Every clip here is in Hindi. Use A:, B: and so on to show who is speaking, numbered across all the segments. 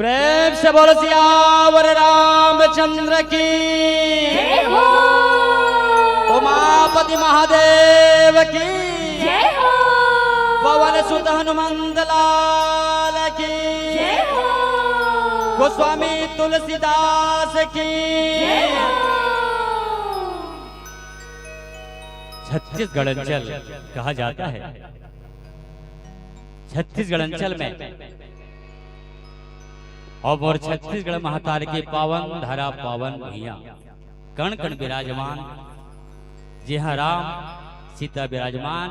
A: प्रेम से बोलो सियावर रामचंद्र की
B: जय हो।
A: उमापति महादेव की
B: जय हो।
A: पवन सुत हनुमंत लाल की
B: जय हो।
A: गोस्वामी तुलसीदास की
B: जय हो।
A: छत्तीसगढ़ अंचल कहा जाता है। छत्तीसगढ़ अंचल में और छत्तीसगढ़ महाकाल के पावन धरा पावन भैया कण कण विराजमान, जहाँ राम सीता विराजमान,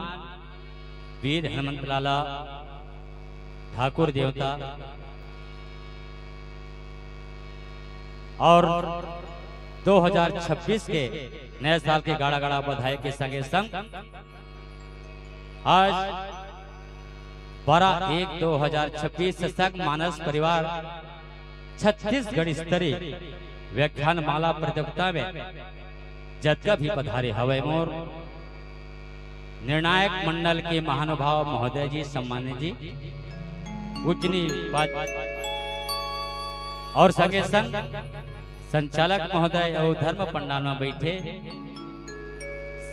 A: वीर हनुमंत लाला ठाकुर देवता और 2026 के नए साल के गाड़ा गाड़ा बधाई के संगे संग आज 12/1/2026 संग मानस परिवार छत्तीसगढ़ स्तरीय व्याख्यान माला प्रतियोगिता में जतका भी पधारे हवे मोर निर्णायक मंडल के महानुभाव महोदय जी, सम्मान्य जी, उच्चनी और संगे संग संचालक महोदय और धर्म पंडाल में बैठे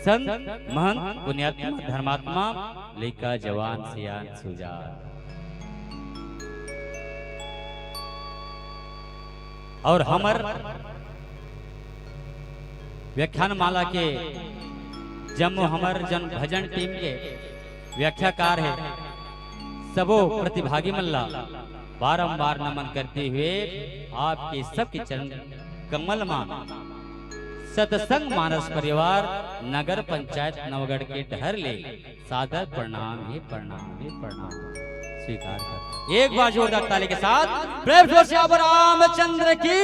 A: संत महंत पुण्यात्मा धर्मात्मा लेका जवान सियान सुजान और हमर व्याख्यान माला के जम्मू हमर जन भजन टीम के व्याख्याकार है सबो प्रतिभागी मल्ला बारंबार नमन करते हुए आपके सबके चरण कमल मान सत्संग मानस परिवार नगर पंचायत नवगढ़ के डहर ले सादर प्रणाम ही प्रणाम ही प्रणाम स्वीकार कर। एक बार जोरदार ताली के साथ प्रेम से सियावर रामचंद्र की।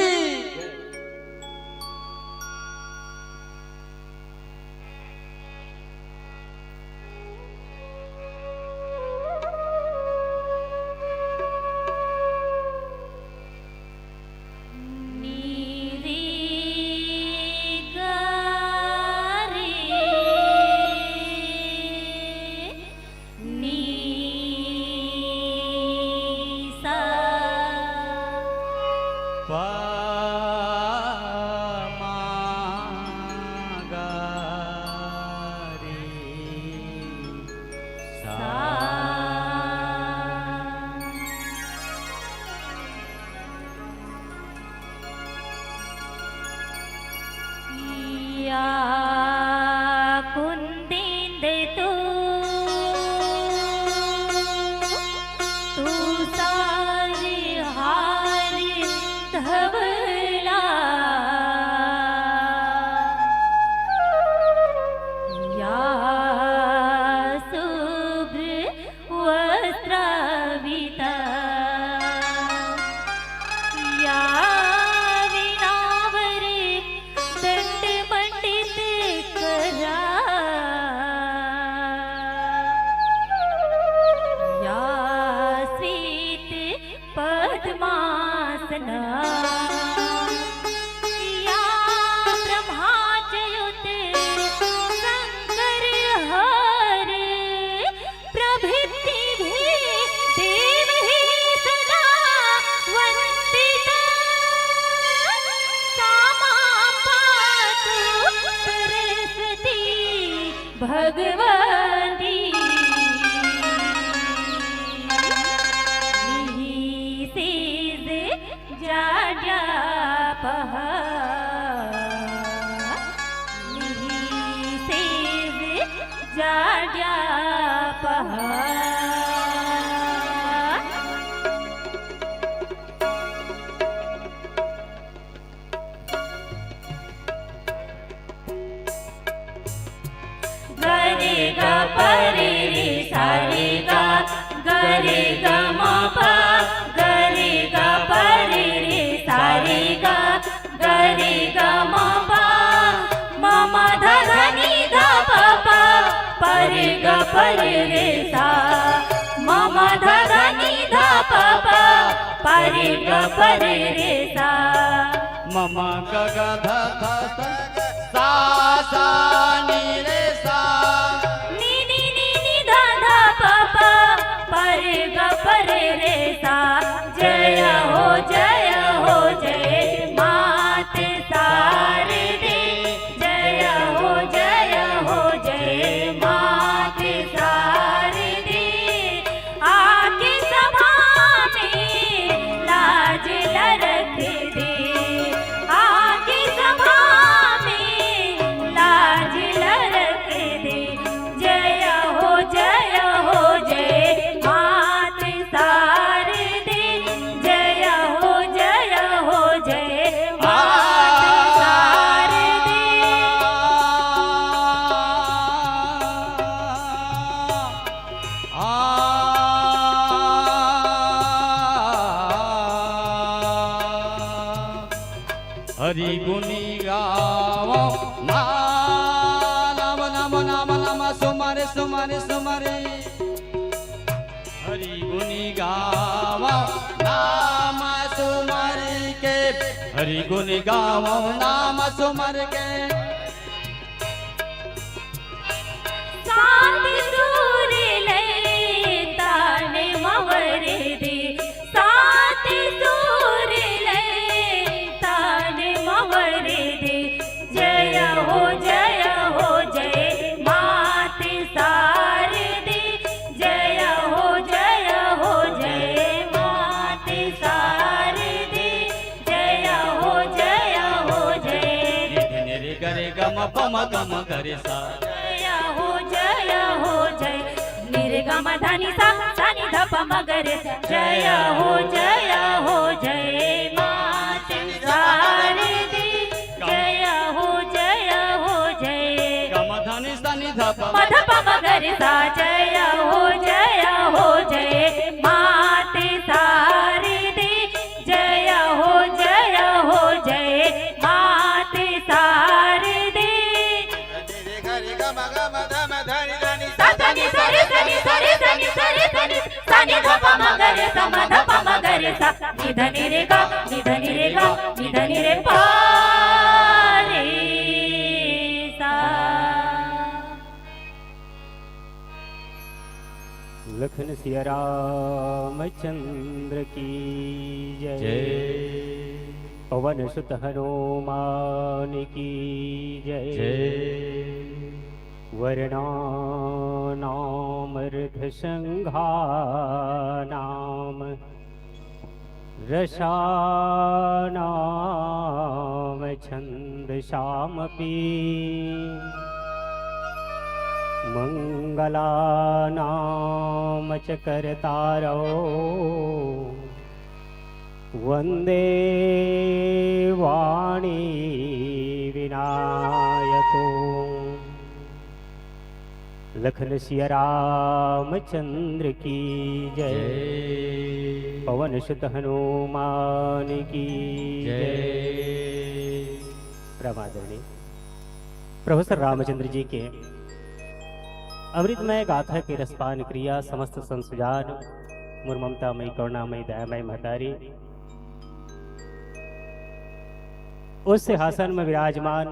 C: ममा गगा धा धा सा सा नी रे सा
B: नी नी नी नी धा धा पा पा पर ग पर रे सा जय हो
C: हरि गुनी गावो नाम नाम नाम नाम सुमरे सुमरे सुमरे हरि गुनी गावो नाम सुमर के हरि गुनी गावो नाम सुमर के
B: सात सुर ले ताने मवरे दे सात सुर ले ताने मवरे दे जय हो जय मात शारदे जय हो जय मात शारदे जय हो जय
C: रे करे गम पम गम करे सा
B: जय हो जय निर्गम धनि सा धनि धप मगरे जय हो जय मात शारदे जय हो जय
C: गम धनि सनि धप
B: मधप मगरे सा जय हो जय मात शारदे जय हो जय मात शारदे सनि सरि सनि सरि सनि सनि धप मगरे सा मधप मगरे सा निधनि रे गा निधनि रे गा निधनि रे पा रे सा।
D: लखन सिया रामचंद्र की जय
C: जय
D: पवन सुत हनुमान की जय
C: जय
D: वर्णानामृध संघानाम रसानाम छंद शामपि मंगलानाम च करतारो वंदे वाणी विनायको लखन सिया रामचंद्र की जय
C: जय
D: पवन सुत हनुमान की जय। परमादरणीय प्रोफेसर रामचंद्र जी के अमृतमय गाथा के रसपान क्रिया समस्त संसुजान मुर्ममतामयी करुणामयी दयामयी महतारी उस सिंहासन में विराजमान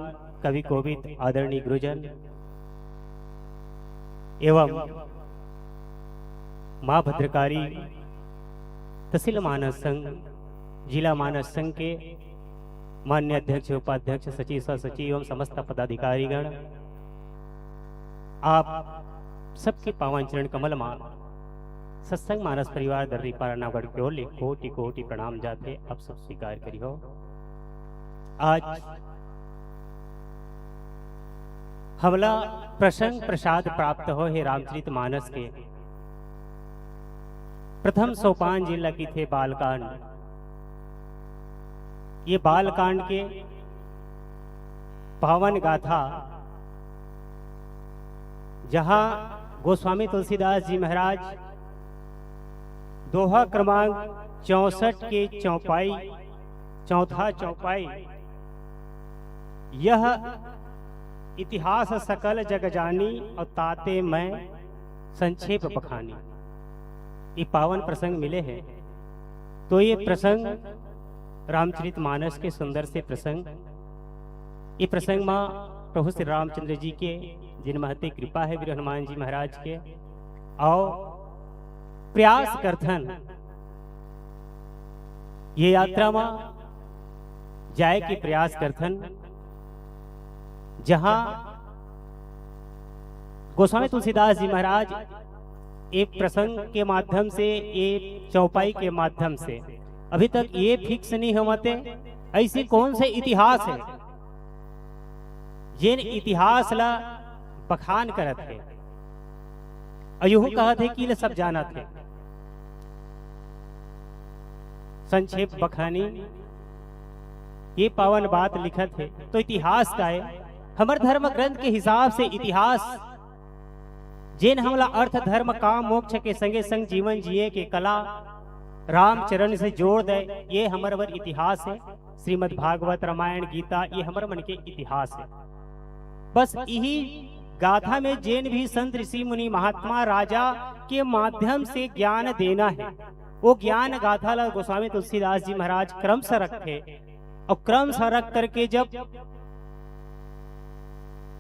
D: कवि कोविद आदरणीय गुरुजन एवं माँ भद्रकारी तहसील मानस संघ जिला मानस संघ के मान्य अध्यक्ष उपाध्यक्ष सचिव सचिव एवं समस्त पदाधिकारीगण आप सबके पावन चरण कमल मान सत्संग मानस परिवार दर्री पारा नागढ़ की ओर कोटि कोटि प्रणाम जाते आप सब स्वीकार करियो। आज हमला प्रसंग प्रसाद प्राप्त हो हे रामचरित मानस के प्रथम सोपान जिला की थे बालकांड। ये बालकांड के पावन गाथा जहां गोस्वामी तुलसीदास जी महाराज दोहा क्रमांक 64 के चौथा चौपाई यह इतिहास सकल जग जानी और ताते मैं संक्षेप बखानी ये पावन प्रसंग मिले हैं। तो ये प्रसंग रामचरित मानस के सुंदर से प्रसंग ये प्रसंग माँ प्रभु श्री रामचंद्र जी के जिन महते कृपा है वीर हनुमान जी महाराज के और प्रयास करथन ये यात्रा माँ जाए के प्रयास करथन जहां गोस्वामी तुलसीदास जी महाराज एक प्रसंग के माध्यम से एक चौपाई के माध्यम से अभी तक ये फिक्स नहीं होते ऐसी कौन से इतिहास है जिन इतिहास ला बखान करत है अयुह कहत है कि सब जानत है संक्षेप बखानी ये पावन बात लिखत है। तो इतिहास का है हमर धर्म ग्रंथ के हिसाब से इतिहास जिन हमला अर्थ धर्म काम मोक्ष के संगे संग जीवन जिए के कला रामचरण से जोड़ दे ये हमर वर इतिहास है। श्रीमद् भागवत रामायण गीता ये हमारे मन के इतिहास है। बस यही गाथा में जैन भी संत ऋषि मुनि महात्मा राजा के माध्यम से ज्ञान देना है। वो ज्ञान गाथा ला गोस्वामी तुलसीदास जी महाराज क्रम से रखे और क्रम से रख करके जब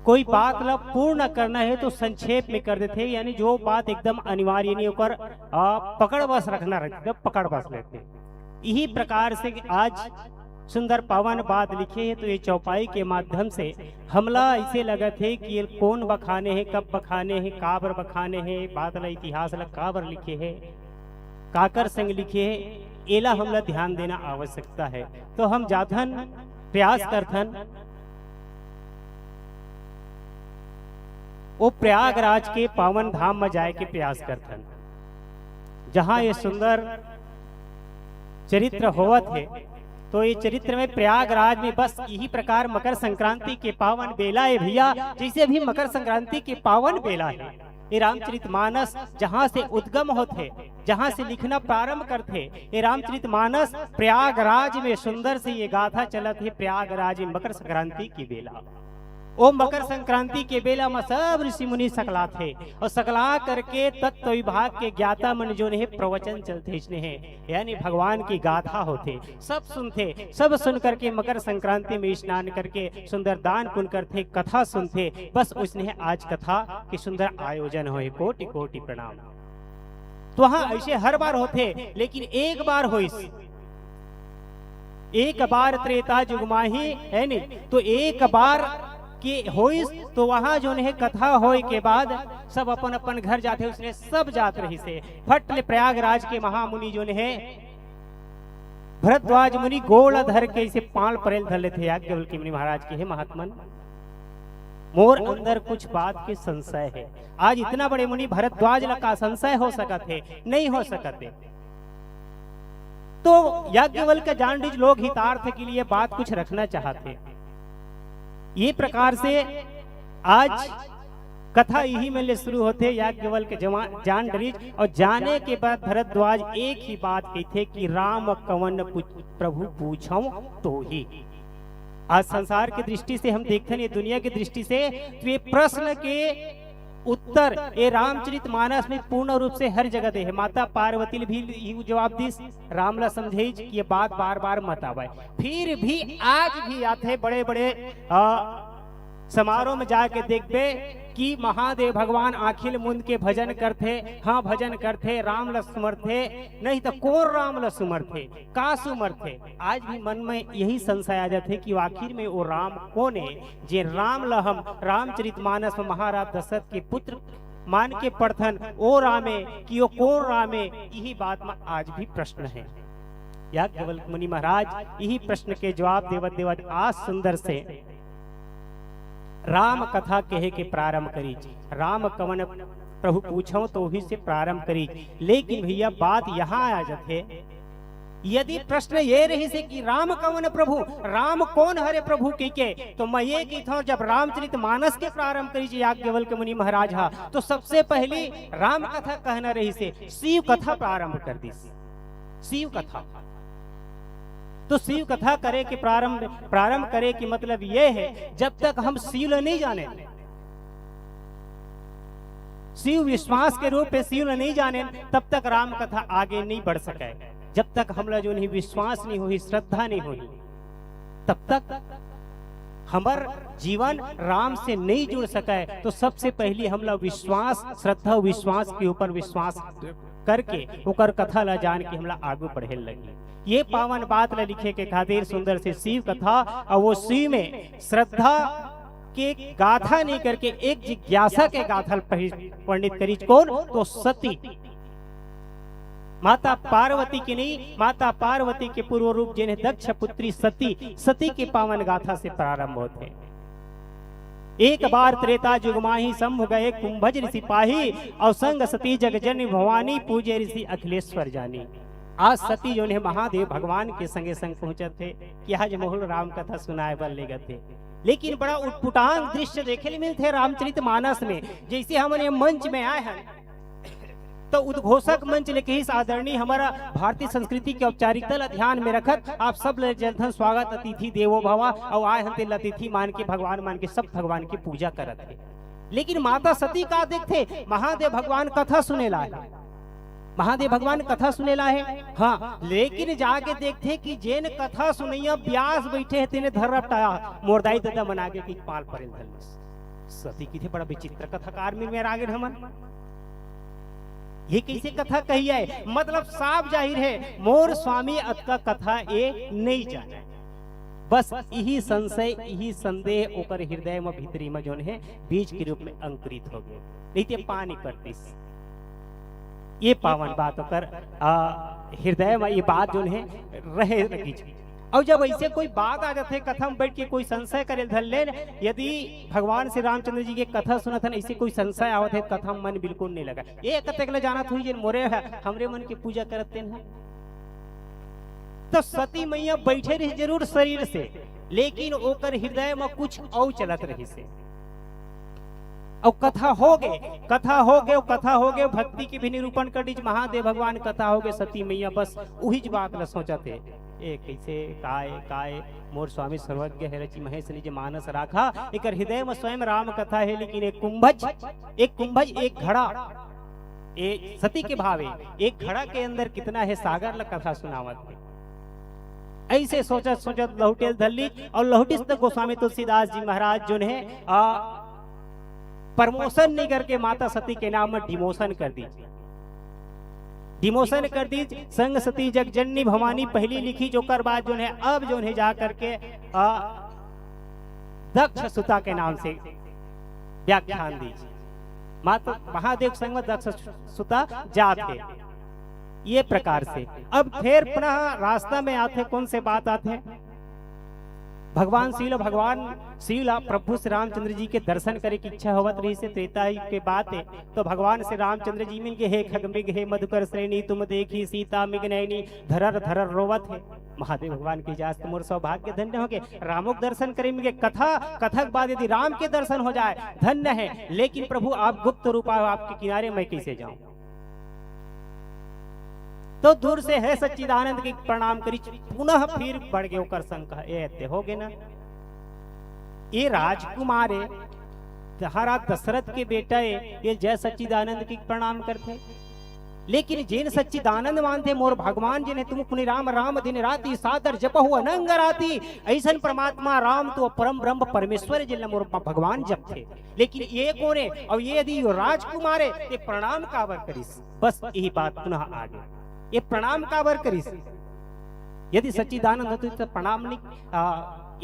D: कोई बात ला पूर्ण करना है तो संक्षेप में कर देते, यानी जो बात एकदम अनिवार्य नहीं होकर पकड़ बस रखना रहता है, पकड़ बस लेते। यही प्रकार से आज सुंदर पावन बात लिखे है, तो ये चौपाई के माध्यम से हमला ऐसे लगा थे कि ये कौन बखाने हैं, कब बखाने हैं, काबर बखाने हैं, बात ला इतिहास ला काबर लिखे है, काकर संग लिखे है, एला हमला ध्यान देना आवश्यकता है। तो हम जाथन प्रयास करथन वो प्रयागराज के पावन धाम में जाए के प्रयास करथन, जहां ये सुंदर चरित्र होवत है। तो ये चरित्र में प्रयागराज में बस यही प्रकार मकर संक्रांति के पावन बेला है भैया, जैसे अभी मकर संक्रांति के पावन बेला है। ये रामचरितमानस जहां से उद्गम होते, जहां से लिखना प्रारंभ करते, ये रामचरितमानस प्रयागराज में सुंदर से ये गाथा चलत है। प्रयागराज में मकर संक्रांति की बेला, ओ मकर संक्रांति के बेला में सब ऋषि मुनि सकला थे और सकला करके तत्व विभाग के ज्ञाता मन जो है प्रवचन चलते हैं, यानी भगवान की गाथा होते, सब सुनते, सब सुन करके मकर संक्रांति में स्नान करके सुंदर दान पुण्य करते, कथा सुनते। बस उसने आज कथा की सुंदर आयोजन हो, कोटि कोटि प्रणाम। तो हाँ ऐसे हर बार होते, लेकिन एक बार हो, एक बार त्रेता जुगमाही है नहीं, तो एक बार कि होइस तो वहां जो है कथा होए के बाद सब अपन अपन घर जाते, उसने सब जात रही से फटले प्रयागराज के महामुनि जो है भरद्वाज मुनि गोल धर के इसे पाल परेल धर लेते याज्ञवल्क्य मुनि महाराज के है महात्मन, मोर अंदर कुछ बात के संशय है। आज इतना बड़े मुनि भरद्वाज का संशय हो सकते नहीं हो सकते, तो याज्ञवल्क्य जांडिज लोग हितार्थ के लिए बात कुछ रखना चाहते। ये प्रकार से आज कथा यही में शुरू होते याज्ञवल्क्य जांडिज, और जाने के बाद भरद्वाज एक ही बात कहते कि राम कवन प्रभु पूछो तो ही। आज संसार की दृष्टि से हम देखते हैं, दुनिया की दृष्टि से तो ये प्रश्न के उत्तर ये रामचरितमानस में पूर्ण रूप से हर जगह दे है। माता पार्वती भी जवाब दी, रामला समझे कि ये बात बार बार मत आवे। फिर भी आज भी आते बड़े बड़े समारोह में जाके देखबे कि महादेव भगवान आखिल मुंद के भजन करते, हाँ भजन करते, राम ल सुमरथे, नहीं तो कौन राम ल सुमरथे, का सुमरथे। आज भी मन में यही संशय आ जाते कि आखिर में वो राम कौन है, जे राम ल हम रामचरितमानस में महाराज दशरथ के पुत्र मान के पढ़थन, ओ रामे कि वो कौन रामे, यही बात में आज भी प्रश्न है। याज्ञवल्क्य मुनि महाराज यही प्रश्न के जवाब देवत देवत आज सुंदर से राम कथा कहे के प्रारंभ करी। राम कवन प्रभु पूछो तो ही से प्रारंभ करी। लेकिन भैया बात यहाँ आ जाते, यदि प्रश्न ये रही से कि राम कवन प्रभु, राम कौन हरे प्रभु के, तो मैं ये की था जब रामचरितमानस के प्रारंभ करी याज्ञवल्क्य मुनि महाराज हा, तो सबसे पहली राम कथा कहना रही से शिव कथा प्रारंभ कर दी। शिव कथा तो शिव कथा करे के प्रारंभ करे कि मतलब ये है, जब तक हम शिव नहीं जाने, शिव विश्वास के रूप में शिव नहीं जाने, तब तक राम कथा आगे नहीं बढ़ सके। जब तक हमला जो नहीं विश्वास नहीं हुई, श्रद्धा नहीं हुई, तब तक हमार जीवन राम से नहीं जुड़ सके। तो सबसे पहली हमला विश्वास, श्रद्धा विश्वास के ऊपर विश्वास करके ओकर कथा ला जान के हमला आगे बढ़े लगी। ये पावन बात ला लिखे के खातिर सुंदर से शिव कथा, और वो शिव में श्रद्धा के गाथा नहीं करके एक जिज्ञासा के गाथा पंडित करी। कौन? तो सती माता पार्वती की नहीं, माता पार्वती के पूर्व रूप जिन्हें दक्ष पुत्री सती, सती के पावन गाथा से प्रारंभ होते। एक बार त्रेता जुगमाही शंभु गए कुंभज ऋषि पाही, और संग सती जगजननी भवानी पूजे ऋषि अखिलेश्वर जानी। आज सती जो ने महादेव भगवान के संगे संग पहुंचे थे कि आज मोहल राम कथा सुनाए बल ले गए, लेकिन बड़ा उटपुटान दृश्य देखे मिलते रामचरितमानस में। जैसे हमने मंच में आए हैं तो उद्घोषक मंच लेके ही आदरणीय हमारा भारतीय संस्कृति के औपचारिकता ध्यान में रखत आप सब जलधन स्वागत अतिथि देवो भवा और आए हते अतिथि मान के भगवान मान के सब भगवान की पूजा करत है। लेकिन माता सती का देखते महादेव भगवान कथा सुनेला है, महादेव भगवान कथा सुनेला है। हाँ, लेकिन जाके देखते कि जेन कथा सुनैया व्यास बैठे है तेने धर रपटाया मोरदाई दादा बना के कि पाल परेल धल सती की थे बड़ा विचित्र कथाकार में मेरा आगे हमन ये कैसे कथा कही है, मतलब साफ जाहिर है मोर स्वामी अतका कथा ये नहीं जाने, बस यही संशय यही संदेह ओकर हृदय में भीतरी में जोन है बीज के रूप में अंकुरित हो गए, नहीं ते पानी पड़तीस ये पावन बात होकर हृदय में ये बात जो है रहे लगी। और जब ऐसे कोई बात आ जाते कथा में बैठ के कोई संशय करे धर ले, यदि भगवान श्री रामचंद्र जी के कथा सुनत हन ऐसे कोई संशय आवत है कथा में मन बिल्कुल नहीं लगा, ये कतक ले जाना हुई जे मोरे है हमरे मन की पूजा करते हैं। तो सती मैया बैठे रही जरूर शरीर से, लेकिन ओकर हृदय में कुछ और चलत रही से और कथा हो गए भक्ति की भी निरूपण कर दी महादेव भगवान कथा हो गए सती मैया बस वही बात ल सोचा थे ए कैसे काय मोर स्वामी सर्वज्ञ है रचि महेश निज मानस राखा एक हृदय में स्वयं राम कथा है, लेकिन एक कुंभज एक घड़ा एक सती के भावे एक घड़ा के अंदर कितना है सागर ल कथा सुनावत है। ऐसे सोचत लहुटेल धल्ली और लहुटिस तक गोस्वामी तुलसीदास जी महाराज जो है प्रमोशन नहीं करके माता सती के नाम में डिमोशन कर दी संग सती जगजननी भवानी पहली लिखी जो कर बाद जो है अब जो है जा करके दक्ष सुता के नाम से व्याख्यान दी माता महादेव संग में दक्ष सुता जाते ये प्रकार से। अब फिर पुनः रास्ता में आते कौन से बात आते भगवान शिव प्रभु श्री रामचंद्र जी के दर्शन करे की इच्छा होवत रही से त्रेता के बात है। तो भगवान श्री रामचंद्र जी मिल के हे खगमृग हे मधुकर श्रेणी तुम देखी सीता मिगनैनी धरर रोवत है। महादेव भगवान की जास्त मोर सौभाग्य धन्य हो गए रामों के दर्शन करेंगे कथक बाद यदि राम के दर्शन हो जाए धन्य है, लेकिन प्रभु आप गुप्त रूपा आपके किनारे मैं कैसे जाऊं। तो दूर से है सच्चिदानंद की प्रणाम करी पुनः फिर बढ़ गए ओकर शंका ये हो गए ना ये राजकुमार है तहारा दशरथ के बेटा है ये जय सच्चिदानंद की प्रणाम करते, लेकिन जिन सच्चिदानंद मानते मोर भगवान जिन्हें तुम पुनि राम राम दिन राति सादर जपहु अनंग राति ऐसन परमात्मा राम तो परम ब्रह्म परमेश्वर जिन मोर भगवान जप थे, लेकिन ये कौन है और ये यदि राजकुमार है ये प्रणाम काबर करिस। बस यही बात पुनः आ गई ये प्रणाम काबर करिस, यदि सच्चिदानंद होते तो प्रणाम नहीं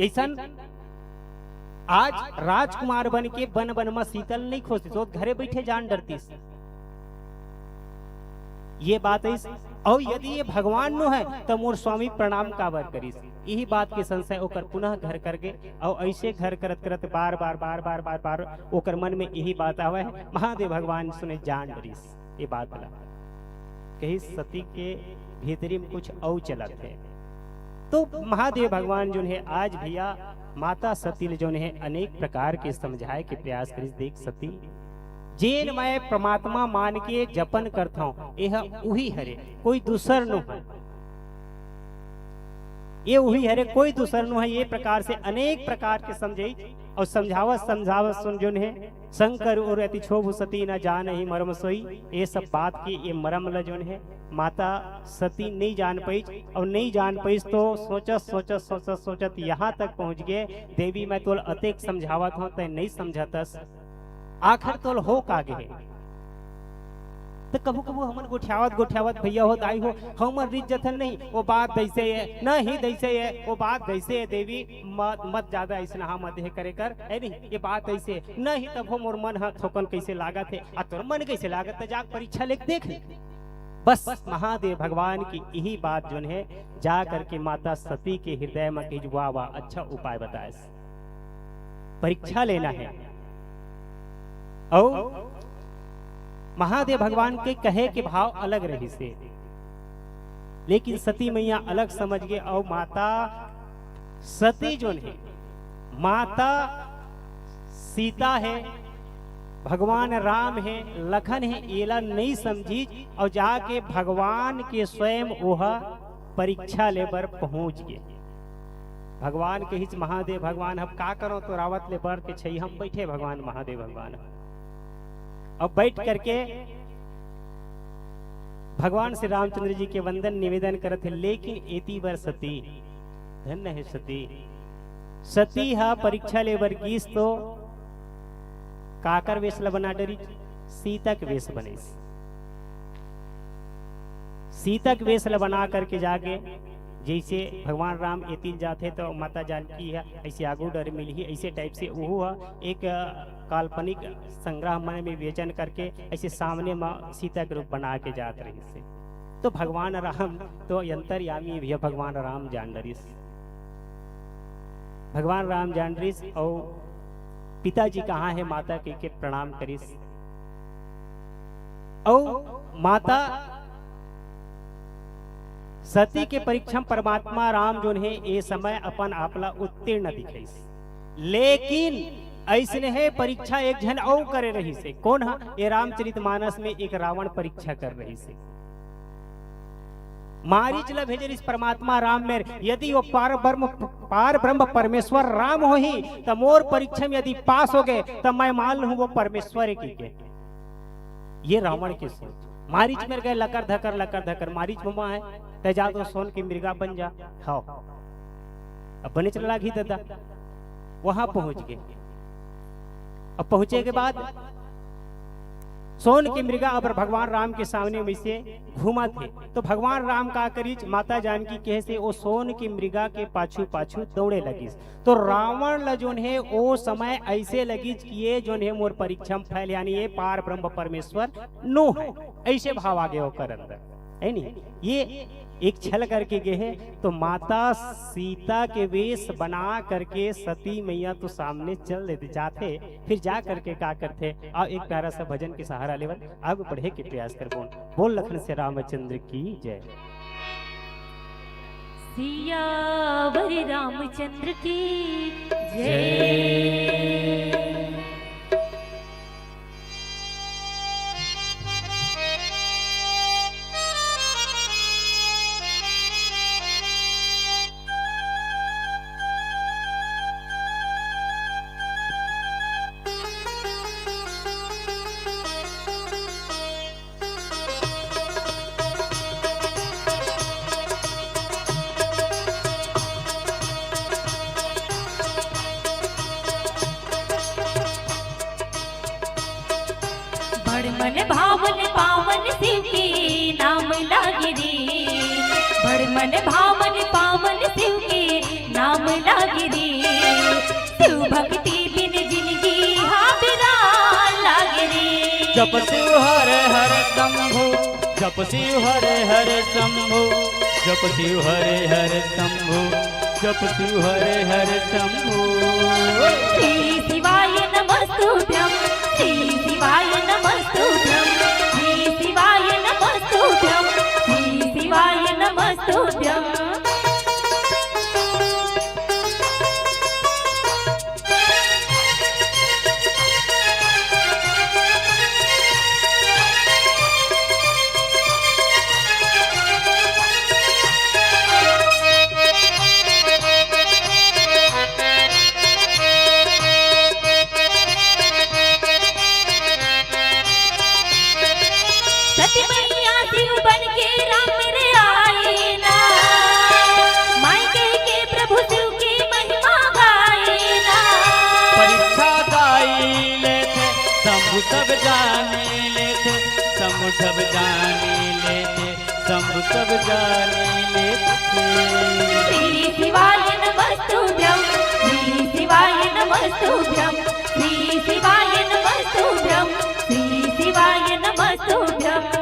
D: ऐसा आज राजकुमार बन के बन में शीतल नहीं खोजती तो घरे बैठे जान डरतीस ये बात है। और यदि ये भगवान नो है तो मोर स्वामी प्रणाम काबर करिस, यही बात के संशय ओकर पुनः घर कर गए और ऐसे घर करत बार ओकर मन में यही बात आवे है महादेव भगवान सुने जान डरिस ये बात ला कहीं सती के भीतरी में कुछ और चलत है। तो महादेव भगवान जो है आज भैया माता सती जो है अनेक प्रकार के समझाए के प्रयास करिस। देख सती जेन मैं परमात्मा मान के जपन करता हूं यह वही हरे कोई दूसर नो है, ये वही हरे कोई दूसर नो है। ये प्रकार से अनेक प्रकार के समझे और समझावत सुन जो है शंकर और अति क्षोभ सती न जान ही मरम सोई ये सब बात की ये मरम ल जो है माता सती नहीं जान पाई और नहीं जान पाई तो सोचत यहाँ तक पहुंच गए देवी मैं तोल अतेक समझावत हूं तय नहीं समझतस आखिर तोल हो कागे है। तो कबू हमन गोठियावत भैया हो दाई हो हमर इज्जत नहीं वो बात दैसे है नहीं दैसे है वो बात दैसे है देवी मत ज्यादा ऐसा हम मत करे कर है नहीं ये बात ऐसे नहीं तब हो मोर मन हा थोकन कैसे लागत है आ तोर मन कैसे लागत है जाग परीक्षा लेके देख ले। बस महादेव भगवान की यही बात जो है जा करके माता सती के हृदय में कि वाह अच्छा उपाय बताए परीक्षा लेना है। और महादेव भगवान के कहे के भाव अलग रही से, लेकिन सती मैया अलग समझ गए और माता सती जो है माता सीता है भगवान राम है, लखन है, एला नहीं समझी और जाके भगवान के स्वयं वह परीक्षा लेबर पहुंच गए। भगवान के हिच महादेव भगवान हम का करो तो रावत ले बढ़ के छई हम बैठे भगवान महादेव भगवान। अब बैठ करके भगवान श्री रामचंद्र जी के वंदन निवेदन करते, लेकिन एती बार सती धन्य है सती। सती हा परीक्षा लेबर गीस तो काकर वेश ला बना डरी, सीता के वेश बने। सीता के वेश ला बना करके जाके जैसे भगवान राम एतिल जाते तो माता जानकी है ऐसे आगू डर मिली, ऐसे टाइप से वो एक काल्पनिक संग्रह मन में विवेचन करके ऐसे सामने माँ सीता के रूप बना के जात रही से। तो भगवान राम तो अंतर्यामी भी है, भगवान राम जान डरिस, भगवान राम जान डरिस। और पिताजी कहाँ है, माता के प्रणाम करिस। और माता सती के परीक्षम परमात्मा राम जो है ये समय अपन आपला उत्तीर्ण दिखे, लेकिन ऐसने है परीक्षा एक जन और करे रही से। कौन है ये? रामचरितमानस में एक रावण परीक्षा कर रही से। मारीच ला भेजे इस परमात्मा राम में, यदि वो पार ब्रह्म परमेश्वर राम हो ही तो मोर परीक्षा में यदि पास हो गए तो मैं मान लूं वो परमेश्वर की के। ये रावण की सोच। मारीच में गए लकर धकर मारीच ममा है ते जा तो सोन की मृगा बन जा। हाँ अब बने चला घी दादा, वहां पहुंच गए। अब पहुंचे के बाद सोन की मृगा अब भगवान राम के सामने में से घूमा थे, तो भगवान राम का करीच माता जानकी कहे से वो सोन की मृगा के पाछू पाछू दौड़े लगी। तो रावण ला जोन है वो समय ऐसे लगी कि ये जोन है मोर परीक्षा फैल, यानी ये पार ब्रह्म परमेश्वर नो है, ऐसे भाव आगे होकर अंदर है नहीं। ये एक छल करके गए हैं। तो माता सीता के वेश बना करके सती मैया तो सामने चल देते जाते, फिर जा करके क्या करते, और एक प्यारा सा भजन के सहारा लेवल आगे बढ़े के प्रयास कर। बोल लखन से रामचंद्र की जय।
B: सियावर रामचंद्र की जय। मन भावन पावन शिव की नाम लागिरी, बड़ मन भावन पावन शिव की नाम लागिरी। शिव भक्ति बिन जिंदगी हाँ बिरान लागिरी।
C: जप शिव हर हर शंभु, जप शिव हर हर शंभु, जप शिव हर हर शंभु, जप शिव हर हर शंभु।
B: श्री शिवाय नमस्तुभ्यं, श्री शिवाय नमस्तुभ्यं, श्री शिवाय नमस्तुभ्यं, श्री शिवाय नमस्तुभ्यं।
C: सब जाने लेते, शंभु सब जाने लेते, शंभु सब जाने लेते।
B: श्री शिवाय नमस्तुभ्यं, श्री शिवाय नमस्तुभ्यं, श्री शिवाय नमस्तुभ्यं, श्री शिवाय नमस्तुभ्यं।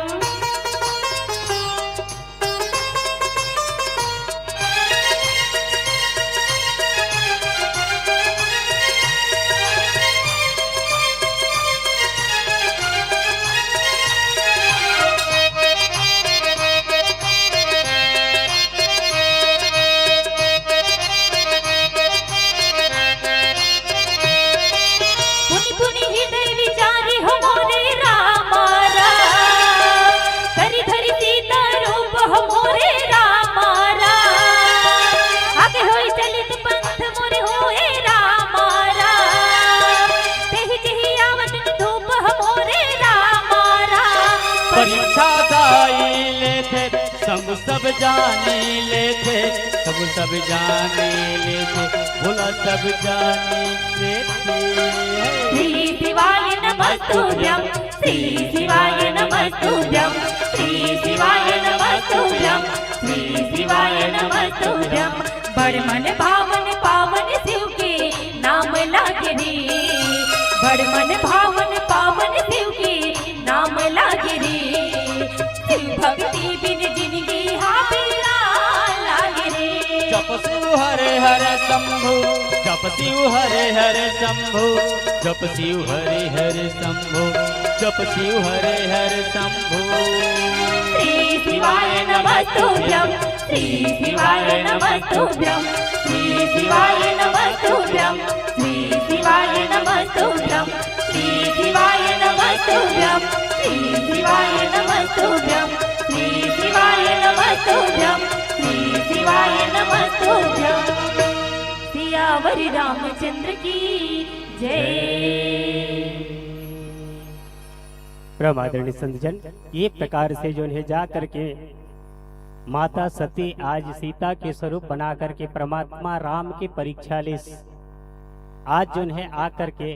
B: पुनि पुनि हृदय विचारे
C: हम सब जाने लेते, हम सब जाने लेते, भोला सब जाने लेते।
B: श्री शिवाय नमस्तुभ्यं, श्री शिवाय नमस्तुभ्यं, श्री शिवाय नमस्तुभ्यं, श्री शिवाय नमस्तुभ्यं। बड़ मन भावन पावन शिव के नाम लागे रे, बड़ मन भावन पावन शिव के नाम लागे रे। शिव भक्ति बिन जिंदगी हाबीरा लागे रे।
C: जप शिव हरे हरे शंभु, जप शिव हरे हरे शंभु, जप शिव हरे हरे शंभु, जप शिव हरे हरे शंभु।
B: श्री शिवाय नमस्तुभ्यं, श्री शिवाय नमस्तुभ्यं, श्री शिवाय नमस्तुभ्यं, श्री शिवाय नमस्तुभ्यं, श्री शिवाय नमस्तुभ्यं, श्री शिवाय नमस्तुभ्यं, श्री शिवाय नमस्तुभ्यं, श्री शिवाय नमस्तुभ्यं। सियावर रामचंद्र की जय।
D: परमादरणीय संतजन, ये प्रकार से जो है जा करके माता सती आज सीता के स्वरूप बना करके परमात्मा राम की परीक्षा ले, आज जो है आकर के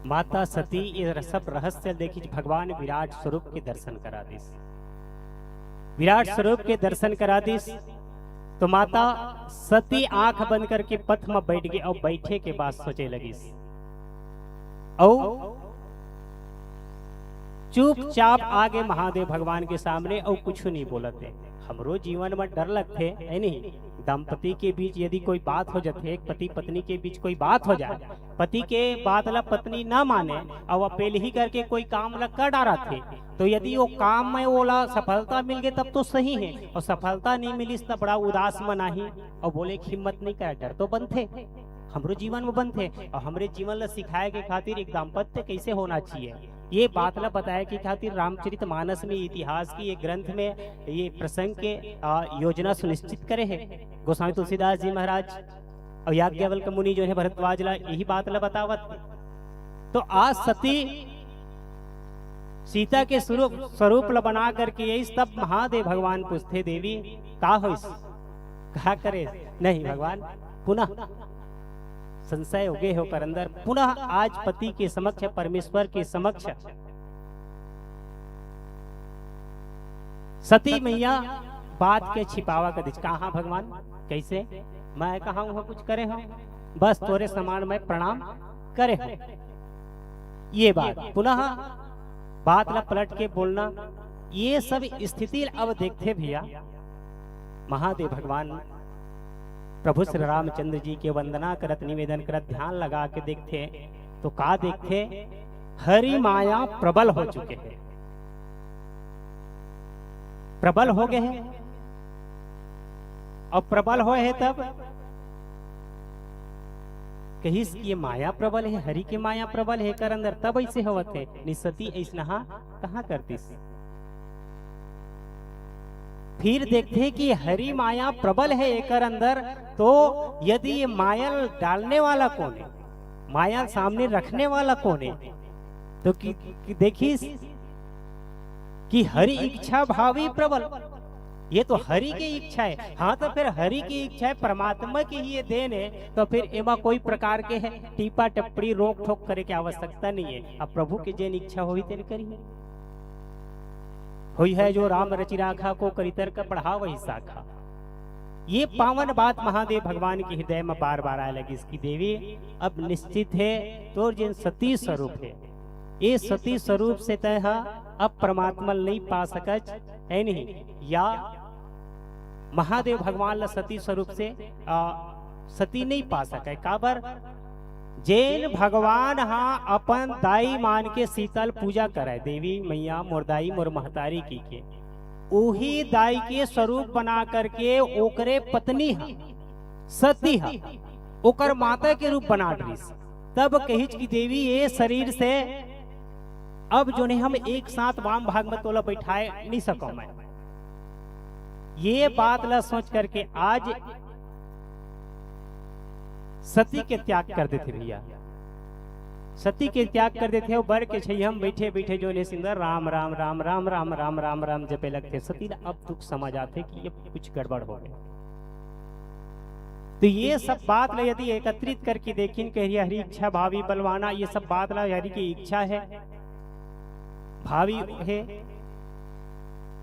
D: माता सती ये सब रहस्य देखी भगवान विराट स्वरूप के दर्शन करा दिस, विराट स्वरूप के दर्शन करा दिस। तो माता सती आंख बंद करके पथ में बैठ गई और बैठे के बाद सोचे लगी और चुपचाप आगे महादेव भगवान के सामने और कुछ नहीं बोलते। हमरो जीवन में डर लगते है नहीं, दंपति के बीच यदि कोई बात हो जाते, एक पति पत्नी के बीच कोई बात हो जाए, पति के बात ला पत्नी ना माने और अपेल ही करके कोई काम ला कर डारा थे, तो यदि वो काम में ओला सफलता मिल गई तब तो सही है, और सफलता नहीं मिली तब बड़ा उदास मना ही और बोले कि हिम्मत नहीं करे। डर तो बनते हमरो जीवन में बनते, और हमरे जीवन ला सिखाए के खातिर एक दाम्पत्य कैसे होना चाहिए ये बात ला बताया कि खातिर रामचरित मानस में इतिहास की एक ग्रंथ में ये प्रसंग के योजना सुनिश्चित करे है गोस्वामी तुलसीदास जी महाराज और याज्ञवल्क्य मुनि जो है भरद्वाज ला यही बात ला बतावत। तो आज सती सीता के स्वरूप ला बना करके यही तब महादेव भगवान पूछते देवी का हो, कहा करे नहीं भगवान पुनः संशय हो गए होकर अंदर पुनः आज पति के समक्ष परमेश्वर के समक्ष सती मैया बात के छिपावा कर दी। कहा भगवान कैसे मैं कहा हूं कुछ करे हो, बस तोरे समान मैं प्रणाम करे हो, ये बात पुनः बात ला पलट के बोलना। ये सब स्थिति अब देखते भैया महादेव भगवान प्रभु श्री रामचंद्र जी के वंदना करत निवेदन करत ध्यान लगा के देखते तो का देखते हरि माया प्रबल हो चुके हैं, प्रबल हो गए हैं। और प्रबल हो है तब कहीं ये माया प्रबल है, हरि की माया प्रबल है कर अंदर तब ऐसे होवत है, निसती ऐसा कहाँ करती। फिर देखते कि हरि माया प्रबल है एकर अंदर, तो यदि ये माया डालने वाला कौन है, माया सामने रखने वाला कौन है, तो देखिए कि हरि इच्छा भावी प्रबल, ये तो हरि की इच्छा है। हाँ तो फिर हरि की इच्छा है, परमात्मा की ही ये देन है, तो फिर एमा कोई प्रकार के है टीपा टप्पड़ी रोक ठोक करे की आवश्यकता नहीं है। अब प्रभु की जेन इच्छा हुई तेन करिए, हुई है जो राम रचि राखा को करितर का पढ़ा वही शाखा। ये पावन बात महादेव भगवान के हृदय में बार बार आए लगी इसकी देवी अब निश्चित है तो जिन सती स्वरूप है, ये सती स्वरूप से तय अब परमात्मा नहीं पा सकच है नहीं, या महादेव भगवान ला सती स्वरूप से सती नहीं पा सके। काबर जैन भगवान हाँ अपन दाई मान के शीतल पूजा करे, देवी मैया मोर दाई मोर महतारी की के उही दाई के स्वरूप बना करके ओकरे पत्नी हा सती हा ओकर माता के रूप बना ड्रीस। तब कहिच की देवी ये शरीर से अब जो ने हम एक साथ वाम भाग में तोला बैठाए नहीं सको मैं, ये बात ला सोच करके आज सती के त्याग कर देते भैया। सती के त्याग कर देते हो, बर के छैया हम बैठे बैठे जो ने सिंदर राम राम राम राम राम राम राम राम जपे लगते। सती ने अब दुख समझ आते कि ये कुछ गड़बड़ हो गया। तो ये सब बात ला यदि एकत्रित करके देखिन कह रही हरी इच्छा भावी बलवाना, ये सब बात ला हरि की इच्छा है भावी है।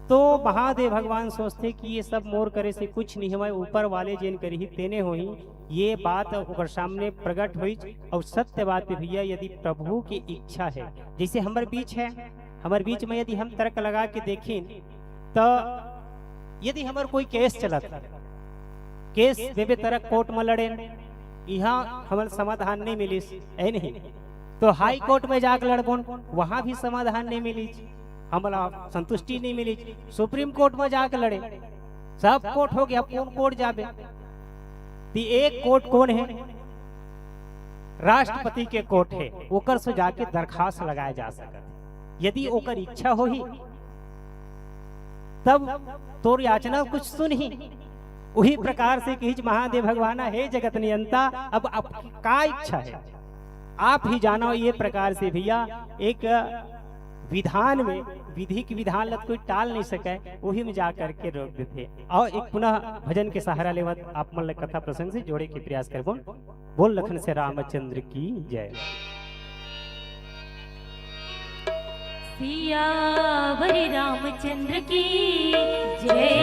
D: तो महादेव भगवान सोचते कि ये सब मोर करे से कुछ नहीं हुआ, ऊपर वाले जिन करी तेने हो ही ये बात ओकर सामने प्रकट हुई। और सत्य बात भैया यदि प्रभु की इच्छा है, जैसे हमारे बीच है, हमारे बीच में यदि हम तर्क लगा के देखें तो यदि हमार कोई केस चलत, केस बेबे तरह कोर्ट में लड़े, यहाँ हमार समाधान नहीं मिलिस है नहीं, तो हाई कोर्ट में जाकर लड़बोन वहां भी समाधान नहीं मिली, हमारा संतुष्टि नहीं मिली, सुप्रीम कोर्ट में जाकर लड़े, सब कोर्ट हो गया, कौन कोर्ट जाबे? तो एक कोर्ट कौन है? राष्ट्रपति के कोर्ट है, ओकर से जाके दरखास्त लगाया जा सकता। यदि ओकर इच्छा हो ही तब तोर याचना कुछ सुन ही। वही प्रकार से कही महादेव भगवाना है जगत नियंता, अब आपकी का इच्छा है आप ही जानो। ये प्रकार से भैया एक विधान में विधि की विधान लत कोई टाल नहीं सके, वही में जा करके रोक देते। और एक पुनः भजन के सहारा लेवत आप मन कथा प्रसंग से जोड़े के प्रयास कर बोल लखन से रामचंद्र की जय।
B: सियावर रामचंद्र की जय।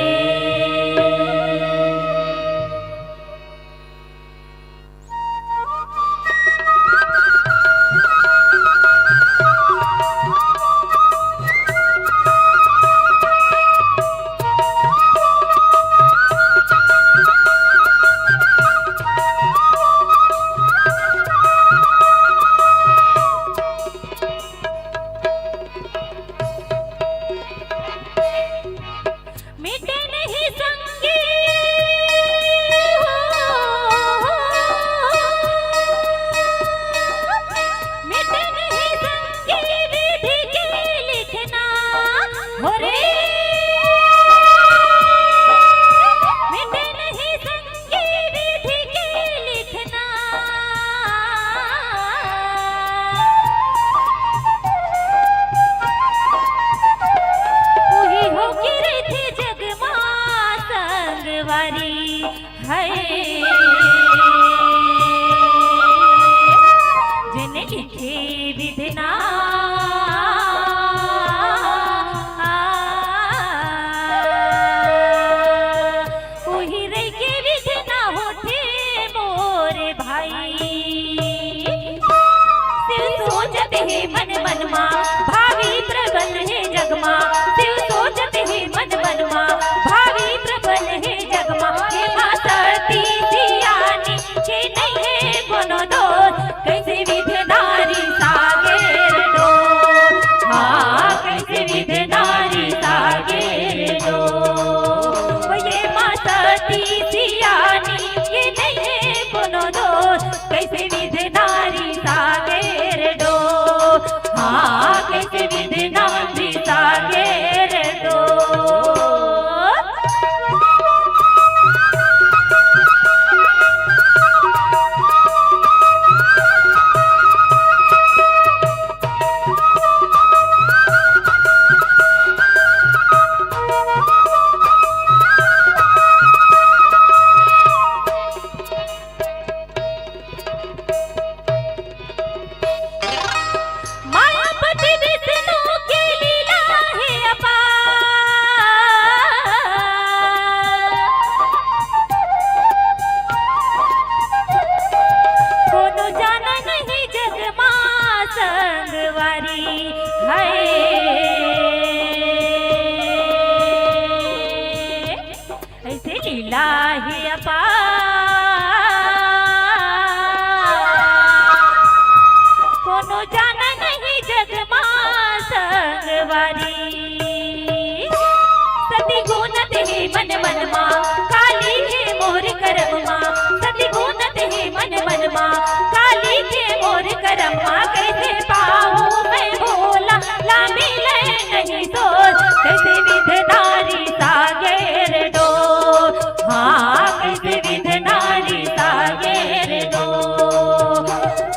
B: कैसे विध नारी सागेर दो,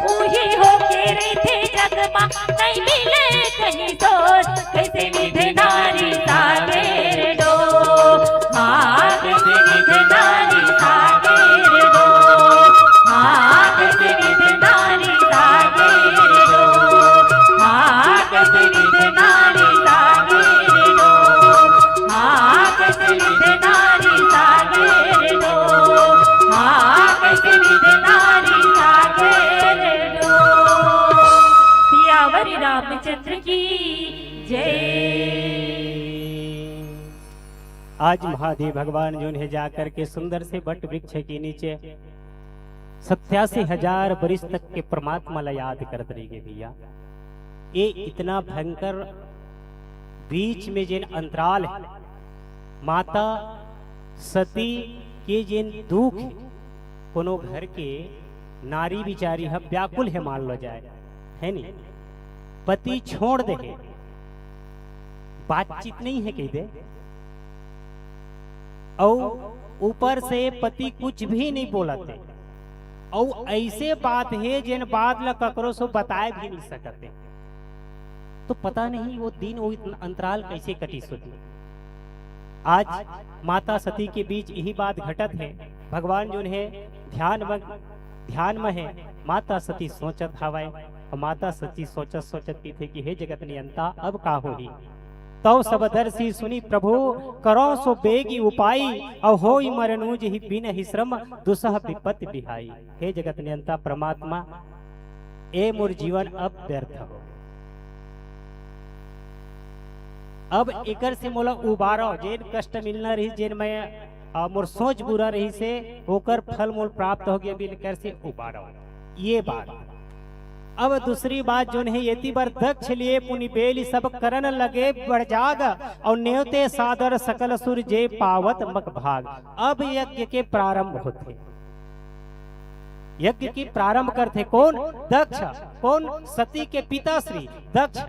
B: उही हो के रे रामचंद्र की जय।
D: आज महादेव भगवान जो है जाकर के सुंदर से बट वृक्ष के नीचे 87,000 वर्ष तक के परमात्मा ला याद करते रहिए भैया। ये इतना भयंकर बीच में जिन अंतराल है, माता सती के जिन दुख है, कोनो घर के नारी बिचारी है व्याकुल है मान लो जाए, है नहीं, पति छोड़ दे, बातचीत नहीं है कह दे, और ऊपर से पति कुछ भी नहीं बोलते, और ऐसे बात है जिन बात ला ककरो से बताए भी नहीं सकते। तो पता नहीं वो दिन वो अंतराल कैसे कटी सोती। आज माता सती के बीच यही बात घटत है। भगवान जो है ध्यान में है, माता सती सोचत हवाए, और माता सती सोचत थे कि हे जगत नियंता अब का होही। तो सब दर्शी सुनी प्रभु करो सो बेगी उपाय, और होई मरनूज ही बिन ही श्रम दुसह विपत्ति बिहाई। हे जगत नियंता परमात्मा, ए मोर जीवन अब व्यर्थ हो, अब एकर से मोला उबारो, जेन कष्ट मिलना रही, जेन मैं मोर सोच बुरा रही से होकर फल मोल प्राप्त हो गया, बिलकर से उबारो। ये बात। अब दूसरी बात जो है, यति बार दक्ष लिए पुनि बेली सब करन लगे बढ़ जाग, और नेवते सादर सकल सुर जे पावत मक भाग। अब यज्ञ के प्रारंभ होते, यज्ञ की प्रारंभ करते कौन? दक्ष। कौन? सती के पिता श्री दक्ष।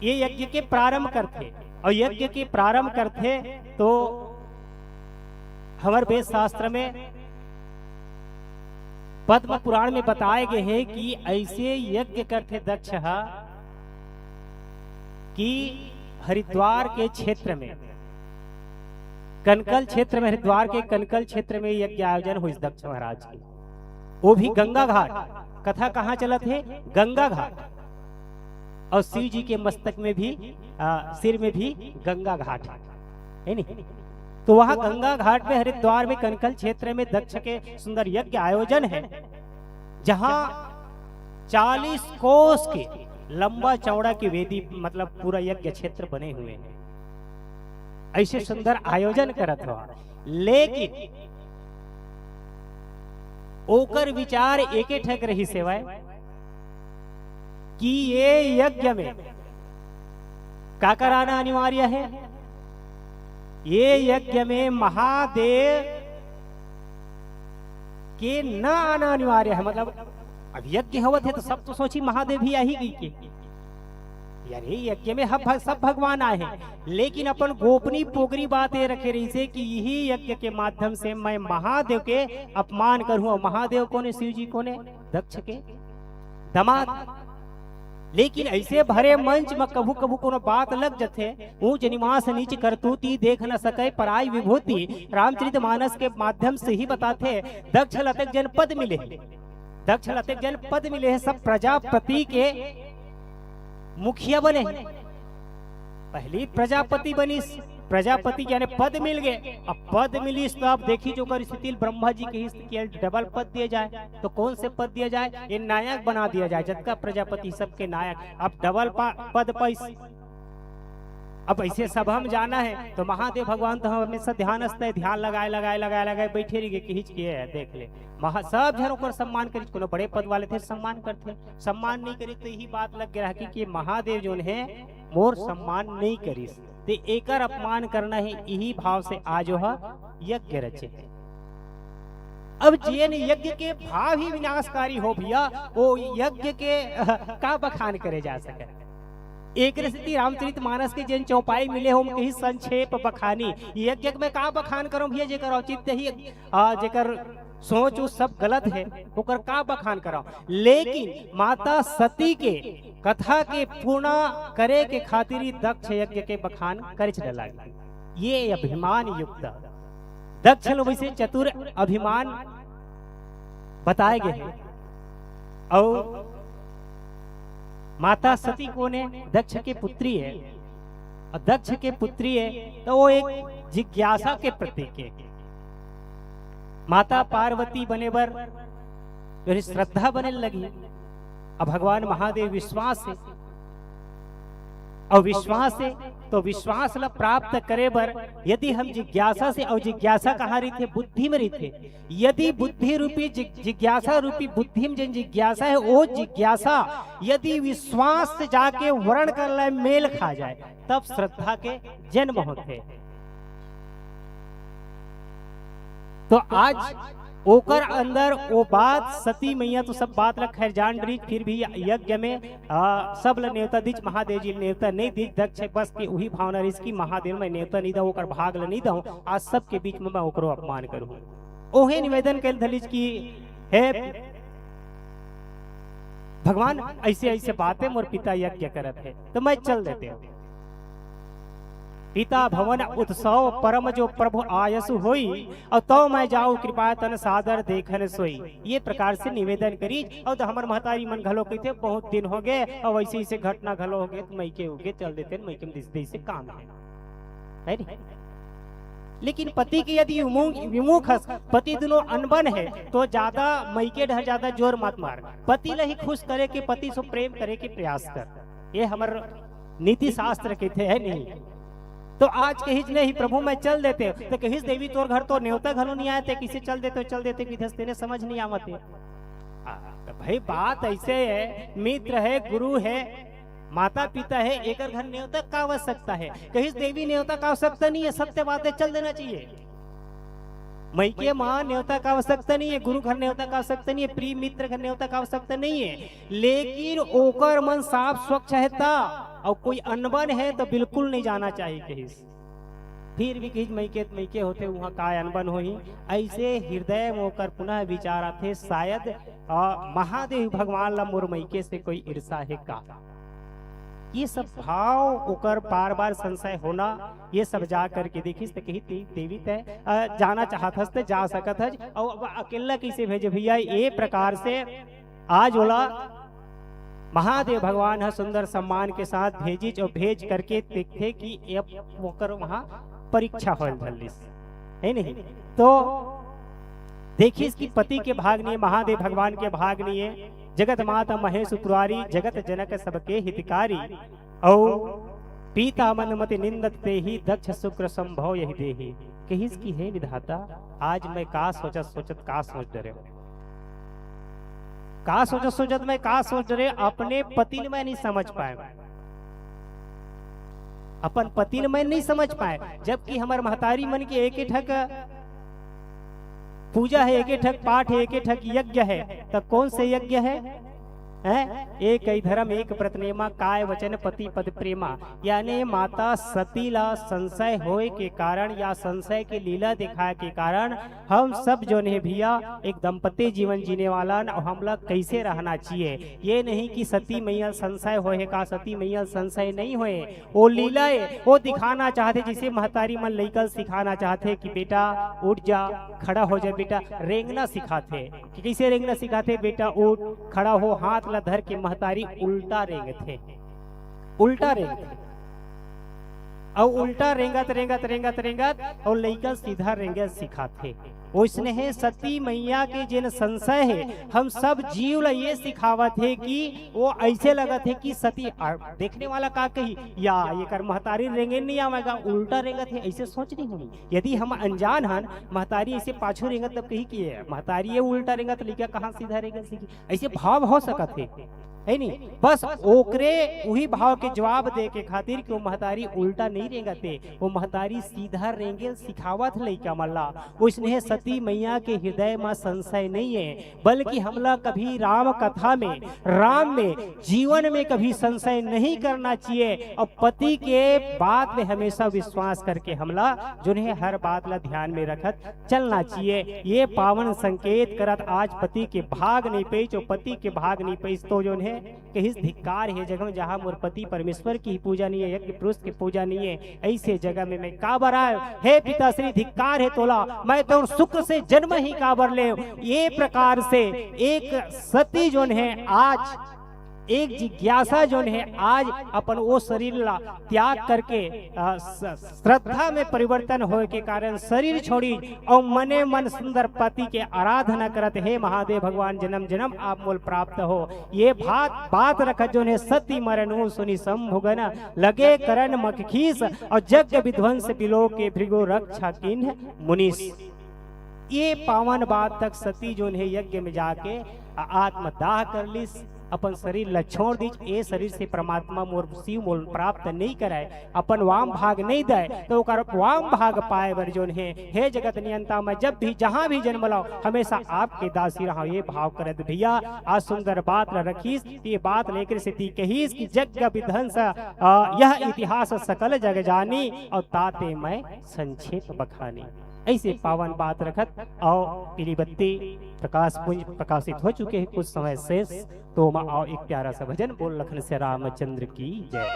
D: ये यज्ञ के प्रारंभ करते, और यज्ञ के प्रारंभ करते तो हमारे वेद शास्त्र में पद्म पुराण में बताए गए हैं कि ऐसे यज्ञ करते दक्ष कि हरिद्वार के क्षेत्र में, कनकल क्षेत्र में, हरिद्वार के कनकल क्षेत्र में यज्ञ आयोजन हुई दक्ष महाराज की, वो भी गंगा घाट। कथा कहाँ चला थे? गंगा घाट। और शिव जी के मस्तक में भी सिर में भी गंगा घाट है नहीं। तो वहां गंगा घाट में हरिद्वार में कनकल क्षेत्र में दक्ष के सुंदर यज्ञ आयोजन है, जहां 40 कोस के लंबा चौड़ा की वेदी, मतलब पूरा यज्ञ क्षेत्र बने हुए हैं। ऐसे सुंदर आयोजन करत हुआ, लेकिन ओकर विचार एके ठक रही सेवाए कि ये यज्ञ में क्या कराना अनिवार्य है? ये यज्ञ में महादेव के न आना अनिवार्य है। मतलब अब यज्ञ होवत है तो सब तो सोची महादेव भी आ ही गई के, यानी यज्ञ में सब भगवान आए हैं, लेकिन अपन गोपनीय पोगरी बात ये रखे रही से कि यही यज्ञ के माध्यम से मैं महादेव के अपमान करूं। और महादेव कौन है? शिव जी कौन है? दक्ष के दामाद। लेकिन ऐसे भरे मंच में कभू कभू कोनो बात लग जथे, ऊंच निवास नीच करतूती देख न सके पराई विभूति। रामचरितमानस के माध्यम से ही बताते दक्ष लतक जनपद मिले, दक्ष लतक जनपद मिले है, सब प्रजापति के मुखिया बने। पहली प्रजापति बनी, प्रजापति यानी पद मिल गए। अब पद मिली तो आप देखी जो कर स्थिति ब्रह्मा जी की स्थिति डबल पद दिया जाए, तो कौन से पद दिया जाए? ये नायक बना दिया जाए, जबका प्रजापति सबके नायक। अब डबल पद पैस। अब ऐसे सब हम जाना है तो महादेव भगवान तो हम हमेशा ध्यानस्थ है, ध्यान लगाए बैठे रही कि हिच किए है, देख ले महा सब जनों पर सम्मान करी। कोनो बड़े पद वाले थे सम्मान करते, सम्मान नहीं करी तो यही बात लग गया कि महादेव जो है मोर सम्मान नहीं करी, तो एकर अपमान करना है। यही भाव से आज यज्ञ रचे। अब जिन यज्ञ के भाव ही विनाशकारी हो भैया, वो यज्ञ के का बखान करे जा सके। एक स्थिति रामचरितमानस के जिन चौपाई मिले हो उनके ही संक्षेप बखानी। यज्ञ में का बखान करो भैया, जेकर औचित्य ही जेकर सोच उस सब गलत है, ओकर का बखान करो। लेकिन माता सती के कथा के पूर्ण करे के खातिर दक्ष यज्ञ के बखान करे चला। ये अभिमान युक्त दक्ष वैसे चतुर अभिमान बताए गए हैं। और माता सती कौन है? दक्ष के पुत्री है। और दक्ष के पुत्री है तो वो एक जिज्ञासा के प्रतीक है। माता पार्वती बने बर श्रद्धा बने लगी, अब भगवान महादेव विश्वास है और विश्वास है तो विश्वास ला प्राप्त करे बर यदि हम जिज्ञासा से, और जिज्ञासा कहाँ रही थे? बुद्धि में रही थे। यदि बुद्धि रूपी जिज्ञासा रूपी बुद्धि में जिज्ञासा है, वो जिज्ञासा यदि विश्वास से जाके वर्ण कर ले, मेल खा जाए, तब श्रद्धा के जन्म होते। तो आज ओकर अंदर वो बात सती मैया तो सब बात रख खैर जान रही, फिर भी यज्ञ में सब ल नेवता दीच, महादेव जी नेवता नहीं दीच, दक्ष बस की वही भावना रही कि महादेव मैं नेवता नहीं दऊ, ओकर भाग ल नहीं दऊ, आज सबके बीच में मैं ओकरो अपमान करूं। ओहे निवेदन कैल धलिज की है भगवान ऐसे ऐसे बातें मोर पिता यज्ञ करत है तो मैं चल देते हूँ। पिता भवन उत्सव परम जो प्रभु आयसु होई, और तो मैं जाऊं कृपा तन सादर देखन सोई। ये प्रकार से निवेदन करी। और तो हमार महतारी मन घलो कहते बहुत दिन हो गए और वैसे ऐसे घटना घलो हो गए तो मैके हो गए चल देते, मैके में दिस से काम है नहीं? लेकिन पति की यदि विमुख पति दोनों अनबन है तो ज्यादा मैके ढह ज्यादा जोर मत मार, पति ला ही खुश करे के, पति से प्रेम करे के प्रयास कर। ये हमार नीति शास्त्र कहते है नहीं। तो आज कहिज नहीं प्रभु मैं चल देते, तो कहिज देवी तोर घर तो न्योता घरों नहीं आए थे, किसे चल देते किधर ने समझ नहीं आवते। तो भाई बात ऐसे है, मित्र है, गुरु है, माता पिता है, एक घर न्योता का आवश्यकता है, कहिज देवी न्योता का आवश्यकता नहीं है, सत्य बात है, चल देना चाहिए। मैके माँ न्योता का आवश्यकता नहीं है, गुरु घर न्योता का आवश्यकता नहीं है, प्रिय मित्र घर न्योता का आवश्यकता नहीं है, लेकिन ओकर मन साफ स्वच्छ है ता, और कोई अनबन है तो बिल्कुल नहीं जाना चाहिए कहीं। फिर भी कहीं मैके होते वहाँ का अनबन हो ही, ऐसे हृदय में होकर पुनः विचार आते शायद महादेव भगवान ला मोर मैके से कोई ईर्षा है का। ये सब भाव ओकर बार बार संशय होना, ये सब जा करके देखिस तो कही देवी तय जाना चाहत हस जा सकत हज, और अकेला कैसे भेजे भैया। ये प्रकार से आज बोला महादेव भगवान है सुंदर सम्मान के साथ भेजी, और भेज करके देखते कि होकर वहां परीक्षा हो है नहीं। तो देखिस कि पति के भाग नहीं, महादेव भगवान के भाग नहीं है, जगत माता महेश पुरारी, जगत जनक सबके हितकारी, और पीता मन मति निंदत ते ही, दक्ष शुक्र संभव यही देही। कहिस की है विधाता आज मैं का सोचत का सोच डरे, का सोचत मैं का सोच रहे, अपने पति में नहीं समझ पाए, अपन पति में नहीं समझ पाए। जबकि हमारे महतारी मन की एक ठक पूजा है, एक ठक पाठ है, एक ठक यज्ञ है, तो कौन से यज्ञ है? एक ही धर्म एक प्रतिमा, काय वचन पति पद प्रेमा। यानी माता सती ला संशय होए के कारण या संशय के लीला दिखाए के कारण हम सब जो ने भैया एक दंपति जीवन जीने वाला हम लोग कैसे रहना चाहिए। ये नहीं कि सती मैया संशय होए का, सती मैया संशय नहीं होए, वो लीला वो दिखाना चाहते, जिसे महतारी मन लेकर सिखाना चाहते कि बेटा उठ जा, खड़ा हो जा, बेटा रेंगना सिखाते कि कैसे रेंगना सिखाते, बेटा उठ खड़ा हो, हाथ धर के महतारी उल्टा रेंगते, उल्टा रेंगते, और उल्टा रेंगत और लेकर सीधा रेंगत सिखाते। उसने है सती मैया के जिन संशय है, हम सब जीव ला ये सिखावत है कि वो ऐसे लगत है कि सती देखने वाला का कही या ये कर महतारी रेंगे नहीं आवेगा, उल्टा रेंगत है, ऐसे सोच नहीं होनी। यदि हम अनजान हन महतारी ऐसे पाछू रेंगत तब कही कि महतारी ये उल्टा रेंगत लिखा कहाँ सीधा रेंगत सीखी, ऐसे भाव हो सकत है नहीं। बस ओकरे वही भाव के जवाब दे के खातिर कि वो महतारी उल्टा नहीं रेंगते, वो महतारी सीधा रेंगे सिखावत लइका मल्ला। उसने सती मैया के हृदय में संशय नहीं है, बल्कि हमला कभी राम कथा में, राम में, जीवन में कभी संशय नहीं करना चाहिए, और पति के बात में हमेशा विश्वास करके हमला जो है हर बात ला ध्यान में रखत चलना चाहिए। ये पावन संकेत करत आज पति के भाग नहीं पैच, और पति के भाग नहीं पैच तो जो है कहीं धिक्कार है जगह में जहाँ मोर पति परमेश्वर की पूजा नहीं है, यज्ञ पुरुष की पूजा नहीं है, ऐसे जगह में मैं काबर आयो, हे पिताश्री धिक्कार है तोला, मैं तो शुक्र से जन्म ही काबर ले। ये प्रकार से एक सती जो है आज एक जिज्ञासा जो है आज अपन वो शरीर ला त्याग करके श्रद्धा में परिवर्तन होए के कारण शरीर छोड़ी और मने मन सुंदर पति के आराधना करत हे महादेव भगवान जन्म जन्म आप मोल प्राप्त हो। ये बात रखत जो है सती मरनु सुनी संभुगन लगे करण मखखीस और जग विध्वंस बिलो के भृगो रक्षा किन्ह मुनीस। ये पावन बात तक सती जो है यज्ञ में जाके आत्मदाह कर लिस, अपन शरीर ला छोड़ दी। ए शरीर से परमात्मा मोर शिव मोल प्राप्त नहीं कराए, अपन वाम भाग नहीं दे तो वाम भाग पाए बर जोन है हे जगत नियंता मैं जब भी जहां भी जन्म लाओ हमेशा आपके दासी रहा। ये भाव करत भैया आज सुंदर बात रखीस, ये बात लेकर से ती कहीस कि जग विध्वंस यह इतिहास सकल जग जानी और ताते मैं संक्षेप बखानी। ऐसे पावन बात रखत और पीली बत्ती प्रकाश पुंज प्रकाशित हो चुके हैं कुछ समय शेष, तो मैं आओ एक प्यारा सा भजन बोल लखन से रामचंद्र की जय।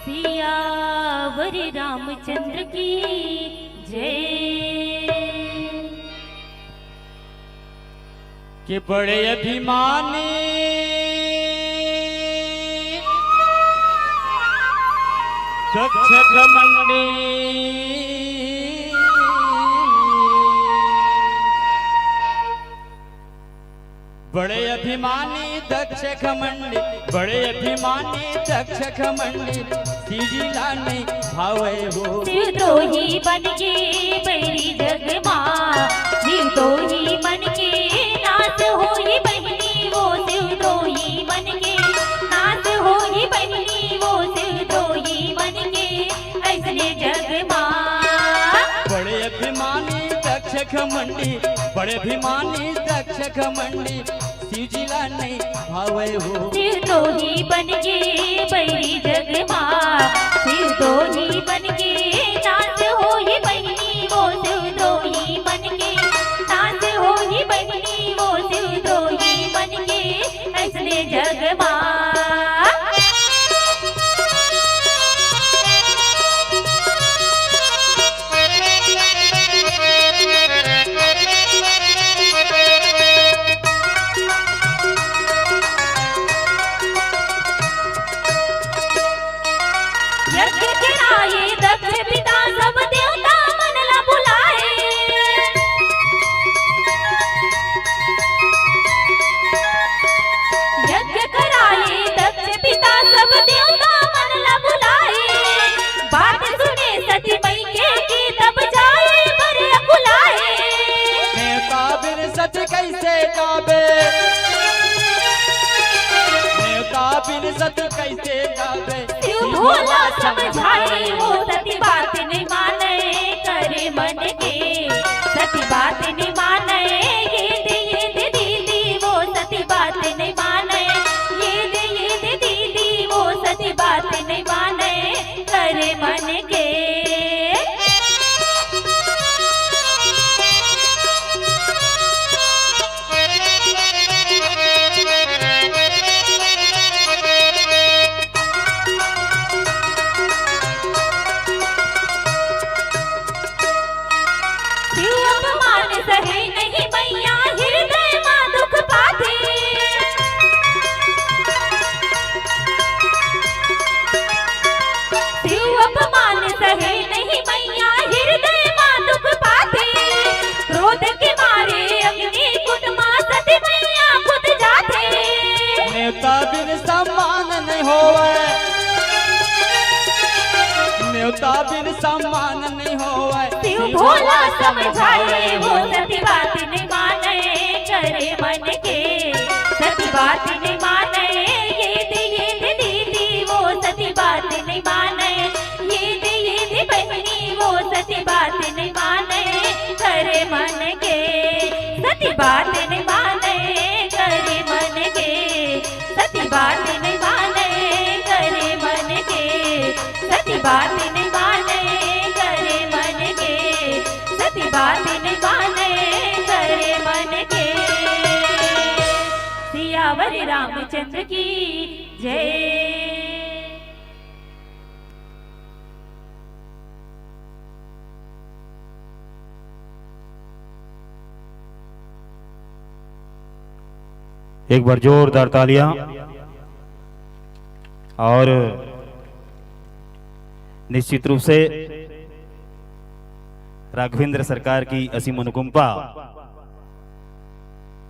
B: सियावर रामचंद्र की जय।
C: कि बड़े अभिमानी दक्ष घमंडी बड़े अभिमानी दक्ष घमंडी बड़े अभिमानी दक्ष घमंडी सीजीला नहीं भावे हो।
B: शिवद्रोही बन के बैरी जग मां, शिवद्रोही बन के नाच होई बहनी वो, शिवद्रोही बन के नाच होई बहनी वो, शिवद्रोही बन के ऐसने जग मां।
C: बड़े अभिमानी दक्ष घमंडी बड़े अभिमानी दक्ष घमंडी शिवजीला नहीं भावे हो।
B: शिवद्रोही बन के बैरी जग मां, शिवद्रोही बन के नाच होई बहनी वो, शिवद्रोही बन के नाच होई बहनी वो, शिवद्रोही बन के ऐसने जग मां। यज्ञ कराए दक्ष पिता सब देवता मन ला बुलाए, यज्ञ कराए दक्ष पिता सब देवता मन ला बुलाए। बात सुने सती मई के की तब जाए बर अकुलाए।
C: नेता बिन सच कैसे गावे नेता बिन सच कैसे गावे।
B: शिव भोला समझाए वो सती बात नहीं माने करे मन के, सती बात नहीं माने ये दे दीदी वो, सती बात नहीं माने ये दे दीदी वो, सती बात नहीं माने करे मन के। शिव अपमान सहे नहीं मैया हृदय मां दुख पाथे, शिव अपमान सहे नहीं मैया हृदय मां दुख पाथे। क्रोध के मारे अग्नि कुंड मां सती मैया खुद जाते।
C: नेता बिन सम्मान नहीं होवे नेता बिन सम्मान नहीं होवे।
B: शिव भोला समझाए वो सती बात नहीं माने करे मन के, सती बात नहीं माने ये दे दीदी वो, सती बात नहीं माने ये दे बहनी वो, सती बात नहीं माने करे मन के, सती बात नहीं माने करे मन के, सती बात नहीं माने करे मन के, सती बात नहीं माने करे मन के, सती बात नहीं माने करे मन के। सियावर रामचंद्र की जय।
E: एक बार जोरदार तालियां। और निश्चित रूप से राघवेंद्र सरकार की असीम अनुकंपा,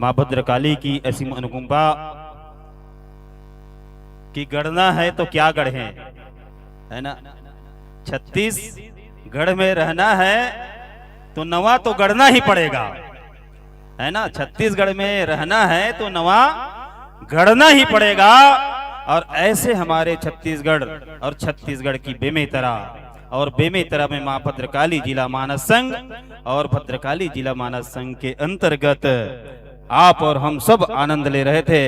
E: मां भद्रकाली की असीम अनुकंपा की गढ़ना है तो क्या गढ़ है ना। छत्तीसगढ़ में रहना है तो नवा तो गढ़ना ही पड़ेगा, है ना। छत्तीसगढ़ में रहना है तो नवा गढ़ना ही पड़ेगा। और ऐसे हमारे छत्तीसगढ़ और छत्तीसगढ़ की बेमेतरा और बेमेतरा में मां भद्रकाली जिला मानस संघ और भद्रकाली जिला मानस संघ के अंतर्गत आप और हम सब आनंद ले रहे थे।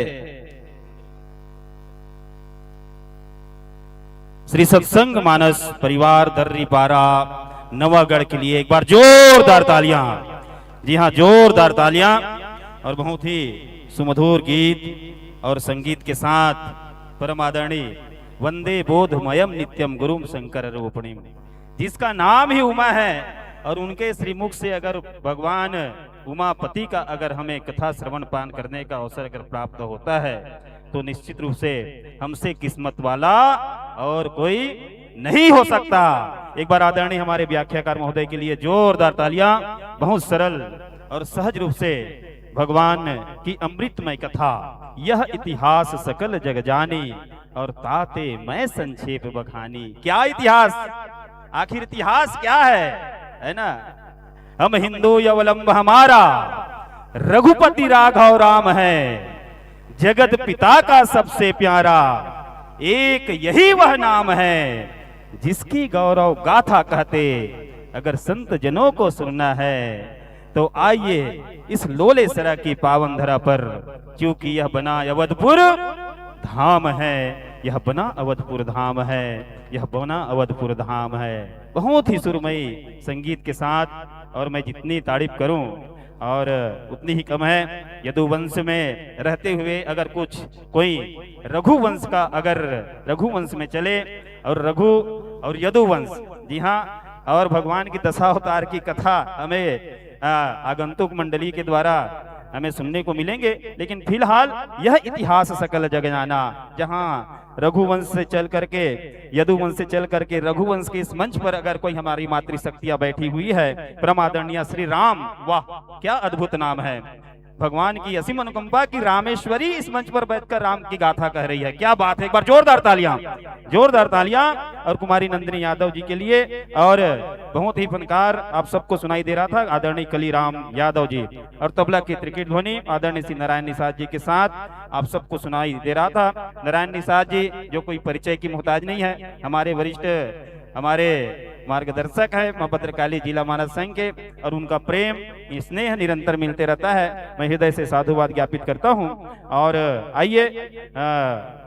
E: श्री सत्संग मानस परिवार दर्रीपारा नवागढ़ के लिए एक बार जोरदार तालियां। जी हां, जोरदार तालियां। और बहुत ही सुमधुर गीत और संगीत के साथ परम आदरणीय वंदे बोधमयम नित्यम गुरुम शंकर रूपिणी, जिसका नाम ही उमा है। और उनके श्रीमुख से अगर भगवान उमापति का अगर हमें कथा श्रवण पान करने का अवसर अगर प्राप्त होता है तो निश्चित रूप से हमसे किस्मत वाला और कोई नहीं हो सकता। एक बार आदरणीय हमारे व्याख्याकार महोदय के लिए जोरदार तालियां। बहुत सरल और सहज रूप से भगवान की अमृतमय कथा, यह इतिहास सकल जग जानी और ताते मैं संक्षेप बखानी। क्या इतिहास, आखिर इतिहास क्या है ना। हम हिंदू अवलंब हमारा रघुपति राघव राम है, जगत पिता का सबसे प्यारा एक यही वह नाम है, जिसकी गौरव गाथा कहते अगर संत जनों को सुनना है तो आइए इस लोले सरा की पावन धरा पर, क्योंकि यह बना अवधपुर धाम है, यह बना अवधपुर धाम है, यह बना अवधपुर धाम है। बहुत ही सुरमयी संगीत के साथ, और मैं जितनी तारीफ करूं और उतनी ही कम है। यदुवंश में रहते हुए अगर कुछ कोई रघुवंश का अगर रघुवंश में चले और रघु और यदुवंश, जी हाँ, और भगवान की दशावतार की कथा हमें आगंतुक मंडली के द्वारा हमें सुनने को मिलेंगे। लेकिन फिलहाल यह इतिहास सकल जग जाना, जहां रघुवंश से चल करके यदुवंश से चल करके रघुवंश के इस मंच पर अगर कोई हमारी मातृशक्तियां बैठी हुई है, परम आदरणीय श्री राम, वाह क्या अद्भुत नाम है। भगवान की असीम अनुकंपा की रामेश्वरी इस मंच पर बैठकर राम की गाथा कह रही है। क्या बात है, एक बार जोरदार तालियां, जोरदार तालियां। और कुमारी नंदिनी यादव जी के लिए, और बहुत ही फनकार आप सबको सुनाई दे रहा था आदरणीय कलीराम यादव जी, और तबला की त्रिकेट ध्वनि आदरणीय श्री नारायण निषाद जी के साथ आप सबको सुनाई दे रहा था। नारायण निषाद जी जो कोई परिचय की मोहताज नहीं है, हमारे वरिष्ठ, हमारे मार्गदर्शक है मां भद्रकाली जिला मानस संघ के, और उनका प्रेम स्नेह निरंतर मिलते रहता है। मैं हृदय से साधुवाद ज्ञापित करता हूं। और आइए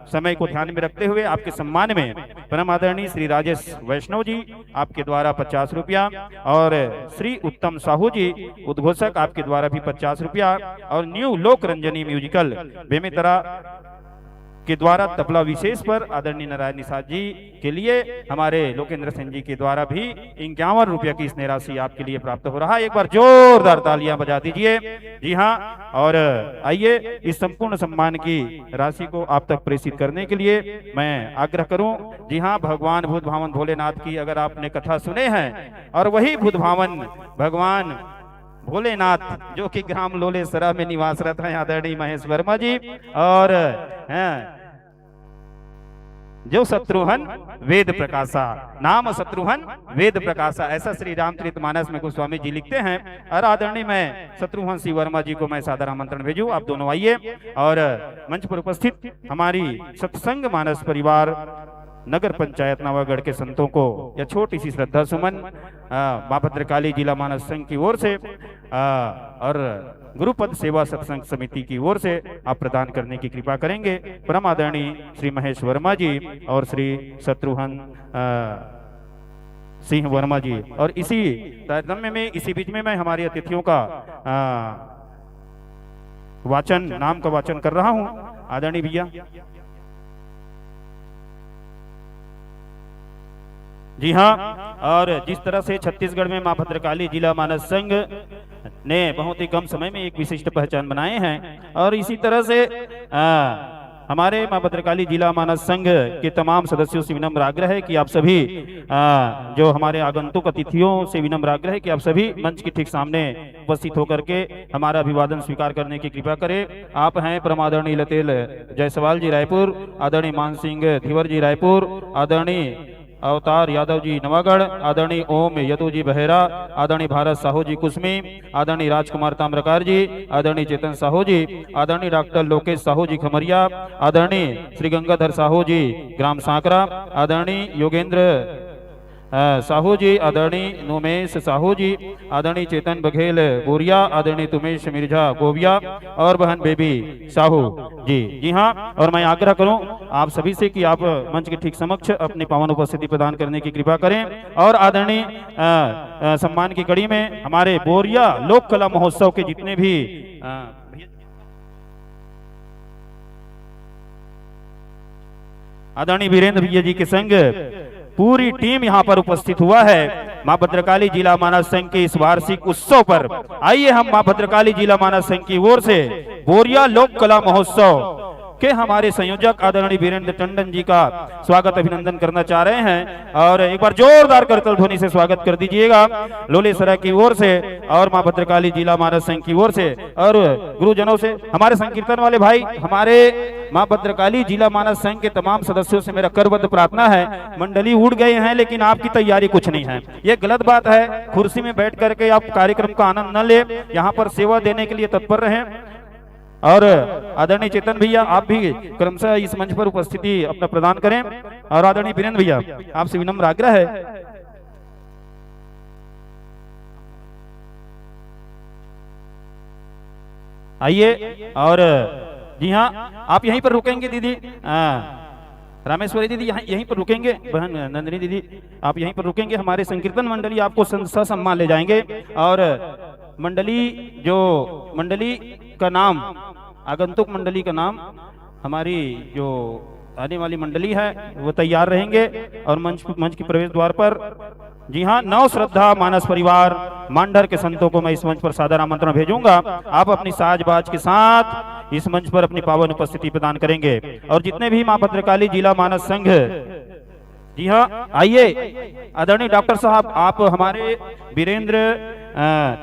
E: समय को ध्यान में रखते हुए आपके सम्मान में परम आदरणीय श्री राजेश वैष्णव जी आपके द्वारा 50 रुपया, और श्री उत्तम साहू जी उद्घोषक आपके द्वारा भी 50 रुपया, और न्यू लोक रंजनी म्यूजिकल बेमेतरा के द्वारा तबला विशेष पर आदरणीय नारायण निषाद जी के लिए हमारे लोकेंद्र सिंह जी के द्वारा भी 51 रुपया की स्नेह राशि आपके लिए प्राप्त हो रहा है। एक बार जोरदार तालियां बजा दीजिए। जी हाँ, और आइए इस संपूर्ण सम्मान की राशि को आप तक प्रेषित करने के लिए मैं आग्रह करूं। जी हाँ, भगवान भूत भावन भोलेनाथ की अगर आपने कथा सुने हैं, और वही भूत भावन भगवान भोलेनाथ जो कि ग्राम लोलेसरा में निवासरत हैं आदरणीय महेश वर्मा जी, और जो शत्रुघ्न वेद प्रकाशा, नाम शत्रुघ्न वेद प्रकाशा, ऐसा श्री रामचरितमानस में गोस्वामी जी लिखते हैं। और आदरणीय मैं शत्रुघ्न सिंह वर्मा जी को मैं सादर आमंत्रण भेजूं, आप दोनों आइए। और मंच पर उपस्थित हमारी सत्संग मानस परिवार नगर पंचायत नवागढ़ के संतों को यह छोटी सी श्रद्धा सुमन मां भद्रकाली जिला मानस संघ की ओर से और गुरुपद सेवा सत्संग समिति की ओर से आप प्रदान करने की कृपा करेंगे। परम आदरणीय श्री महेश वर्मा जी और श्री शत्रुघ्न सिंह वर्मा जी। और इसी तारतम्य में इसी बीच में मैं हमारे अतिथियों का वाचन, नाम का वाचन कर रहा हूं। आदरणीय भैया, जी हाँ, और जिस तरह से छत्तीसगढ़ में मां भद्रकाली जिला मानस संघ ने बहुत ही कम समय में एक विशिष्ट पहचान बनाए हैं, और इसी तरह से हमारे मां भद्रकाली जिला मानस संघ के तमाम सदस्यों से विनम्र आग्रह है कि आप सभी जो हमारे आगंतुक अतिथियों से विनम्र आग्रह है कि आप सभी मंच के ठीक सामने उपस्थित होकर के हमारा अभिवादन स्वीकार करने की कृपा करें। आप हैं परम आदरणीय लतेल जायसवाल जी रायपुर, आदरणीय मान सिंह धिवर जी रायपुर, आदरणीय अवतार यादव जी नवागढ़, आदरणीय ओम यदु जी बहेरा, आदरणीय भारत साहू जी कुसमी, आदरणीय राजकुमार ताम्रकार जी, आदरणीय चेतन साहू जी, आदरणीय डॉक्टर लोकेश साहू जी खमरिया, आदरणीय श्री गंगाधर साहू जी ग्राम सांकरा, आदरणीय योगेंद्र साहू जी, आदरणीय नोमेश साहू जी, आदरणीय चेतन बघेल बोरिया, आदरणीय तुमेश मिर्जा गोविया और बहन बेबी साहू जी। जी हाँ, और मैं आग्रह करूं आप सभी से कि आप मंच के ठीक समक्ष अपनी पावन उपस्थिति प्रदान करने की कृपा करें। और आदरणीय सम्मान की कड़ी में हमारे बोरिया लोक कला महोत्सव के जितने भी आदरणीय वीरेंद्र भैया जी के संग पूरी टीम यहाँ पर उपस्थित हुआ है मां भद्रकाली जिला मानस संघ के इस वार्षिक उत्सव पर। आइए हम मां भद्रकाली जिला मानस संघ की ओर से बोरिया लोक कला महोत्सव के हमारे संयोजक आदरणीय वीरेंद्र टंडन जी का स्वागत अभिनंदन करना चाह रहे हैं और एक बार जोरदार करतल ध्वनि से स्वागत कर दीजिएगा लोलेसरा की ओर से और मां भद्रकाली जिला मानस संघ की ओर से और गुरुजनों से। हमारे संकीर्तन वाले भाई, हमारे मां भद्रकाली जिला मानस संघ के तमाम सदस्यों से मेरा करबद्ध प्रार्थना है, मंडली उड़ गए हैं लेकिन आपकी तैयारी कुछ नहीं है, ये गलत बात है। कुर्सी में बैठ करके आप कार्यक्रम का आनंद न ले, यहाँ पर सेवा देने के लिए तत्पर रहें। और आदरणीय चेतन भैया आप भी क्रमशः इस मंच पर उपस्थिति अपना प्रदान करें। और आदरणीय वीरेंद्र भैया आपसे विनम्र आग्रह है, आइए। और जी हाँ, आप यहीं पर रुकेंगे दीदी, रामेश्वरी दीदी यहीं पर रुकेंगे, बहन नंदिनी दीदी आप यहीं पर रुकेंगे। हमारे संकीर्तन मंडली आपको सम्मान ले जाएंगे और मंडली का नाम, आगंतुक मंडली का नाम, हमारी जो आने वाली मंडली है वो तैयार रहेंगे। और मंच के प्रवेश द्वार पर जी हाँ, नव श्रद्धा मानस परिवार मांडर के संतों को मैं इस मंच पर सादर आमंत्रण भेजूंगा। आप अपनी साजबाज के साथ इस मंच पर अपनी पावन उपस्थिति प्रदान करेंगे। और जितने भी मां भद्रकाली जिला मानस संघ, जी हाँ आइए। आदरणीय डॉक्टर साहब आप हमारे वीरेंद्र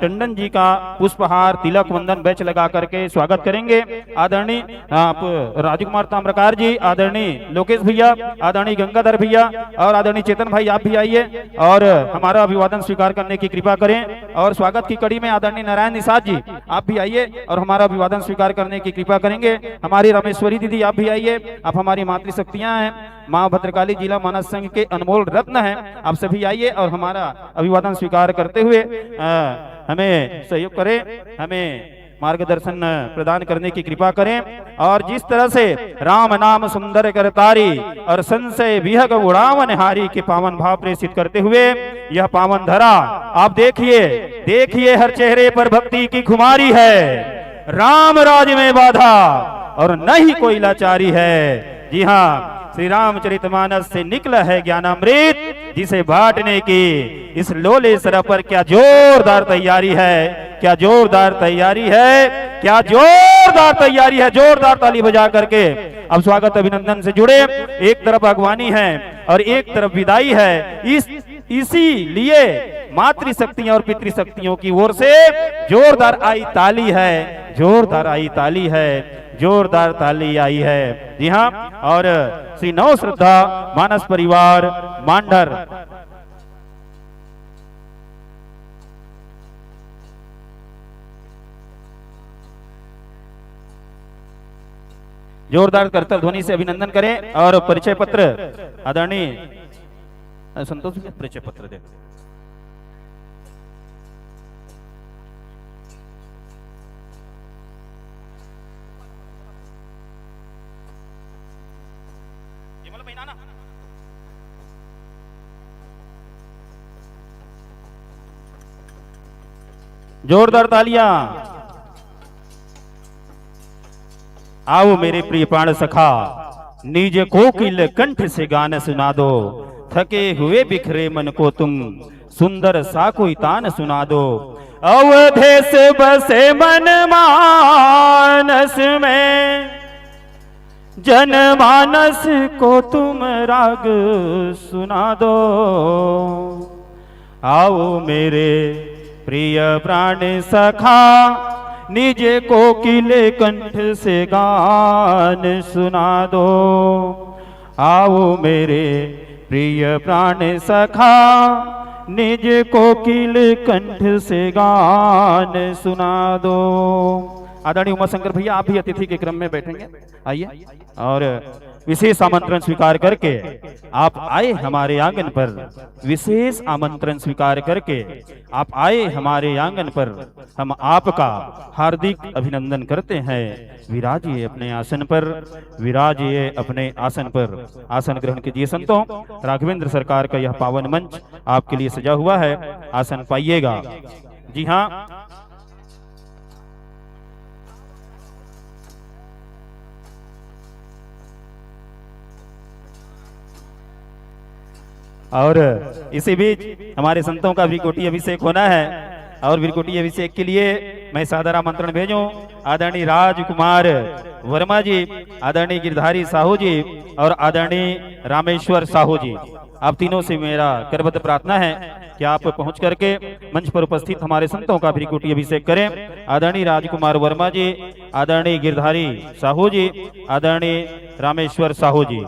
E: टंडन जी का पुष्पहार तिलक वंदन बैच लगा करके स्वागत करेंगे। आदरणीय आप राजकुमार ताम्रकार जी, आदरणीय लोकेश भैया, आदरणीय गंगाधर भैया और आदरणीय चेतन भाई आप भी आइए और हमारा अभिवादन स्वीकार करने की कृपा करें। और स्वागत की कड़ी में आदरणीय नारायण निषाद जी आप भी आइए और हमारा अभिवादन स्वीकार करने की कृपा करेंगे। हमारी रामेश्वरी दीदी आप भी आइए, आप हमारी मातृशक्तियां हैं, मां भद्रकाली जिला मानस संघ के अनमोल रत्न हैं, आप सभी आइए और हमारा अभिवादन स्वीकार करते हुए हमें सहयोग करें, हमें मार्गदर्शन प्रदान करने की कृपा करें। और जिस तरह से राम नाम सुंदर करतारी और संशय विहग उड़ावन हारी के पावन भाव प्रेषित करते हुए यह पावन धरा आप देखिए हर चेहरे पर भक्ति की खुमारी है, राम राज में बाधा और न ही कोई लाचारी है। जी हाँ, श्री रामचरितमानस से निकला है ज्ञानामृत, जिसे बांटने की इस लोलेसरा पर क्या जोरदार तैयारी है, क्या जोरदार तैयारी है, क्या जोरदार तैयारी है। जोरदार ताली बजा करके अब स्वागत अभिनंदन से जुड़े। एक तरफ अगवानी है और एक तरफ विदाई है। इसीलिए मातृशक्तियों और पितृशक्तियों की ओर से जोरदार आई ताली है, जोरदार आई ताली है, जोरदार ताली आई है। जी हाँ, और श्री नव श्रद्धा मानस परिवार मांडर जोरदार करतल ध्वनि से अभिनंदन करें। और परिचय पत्र आदरणीय संतोष परिचय पत्र दे। जोरदार तालियां। आओ मेरे प्रिय प्राण सखा, निज कोकिल कंठ से गान सुना दो, थके हुए बिखरे मन को तुम सुंदर सा कोई तान सुना दो। अवधेश बसे मन मानस में, जनमानस को तुम राग सुना दो। आओ मेरे प्रिय प्राण सखा, निज कोकिले कंठ से गान सुना दो। आओ मेरे प्रिय प्राण सखा, निज कोकिल कंठ से गान सुना दो। आदरणीय उमाशंकर भैया, आप भी अतिथि के क्रम में बैठेंगे, आइए। और विशेष आमंत्रण स्वीकार करके आप आए हमारे आंगन पर, विशेष आमंत्रण स्वीकार करके आप आए हमारे आंगन पर, हम आपका हार्दिक अभिनंदन करते हैं। विराजिए अपने आसन पर, विराजिए अपने आसन पर। आसन ग्रहण कीजिए संतों। राघवेंद्र सरकार का यह पावन मंच आपके लिए सजा हुआ है, आसन पाइएगा। जी हाँ, और इसी बीच हमारे संतों का विकोटी अभिषेक होना है, और विकोटी अभिषेक के लिए मैं सादर आमंत्रण भेजूं आदरणीय राजकुमार वर्मा जी, आदरणीय गिरधारी साहू जी और आदरणीय रामेश्वर साहू जी। आप तीनों से मेरा करबद्ध प्रार्थना है कि आप पहुंच करके मंच पर उपस्थित हमारे संतों का विकोटी अभिषेक करें। आदरणीय राजकुमार वर्मा जी, आदरणीय गिरधारी साहू जी, आदरणीय रामेश्वर साहू जी।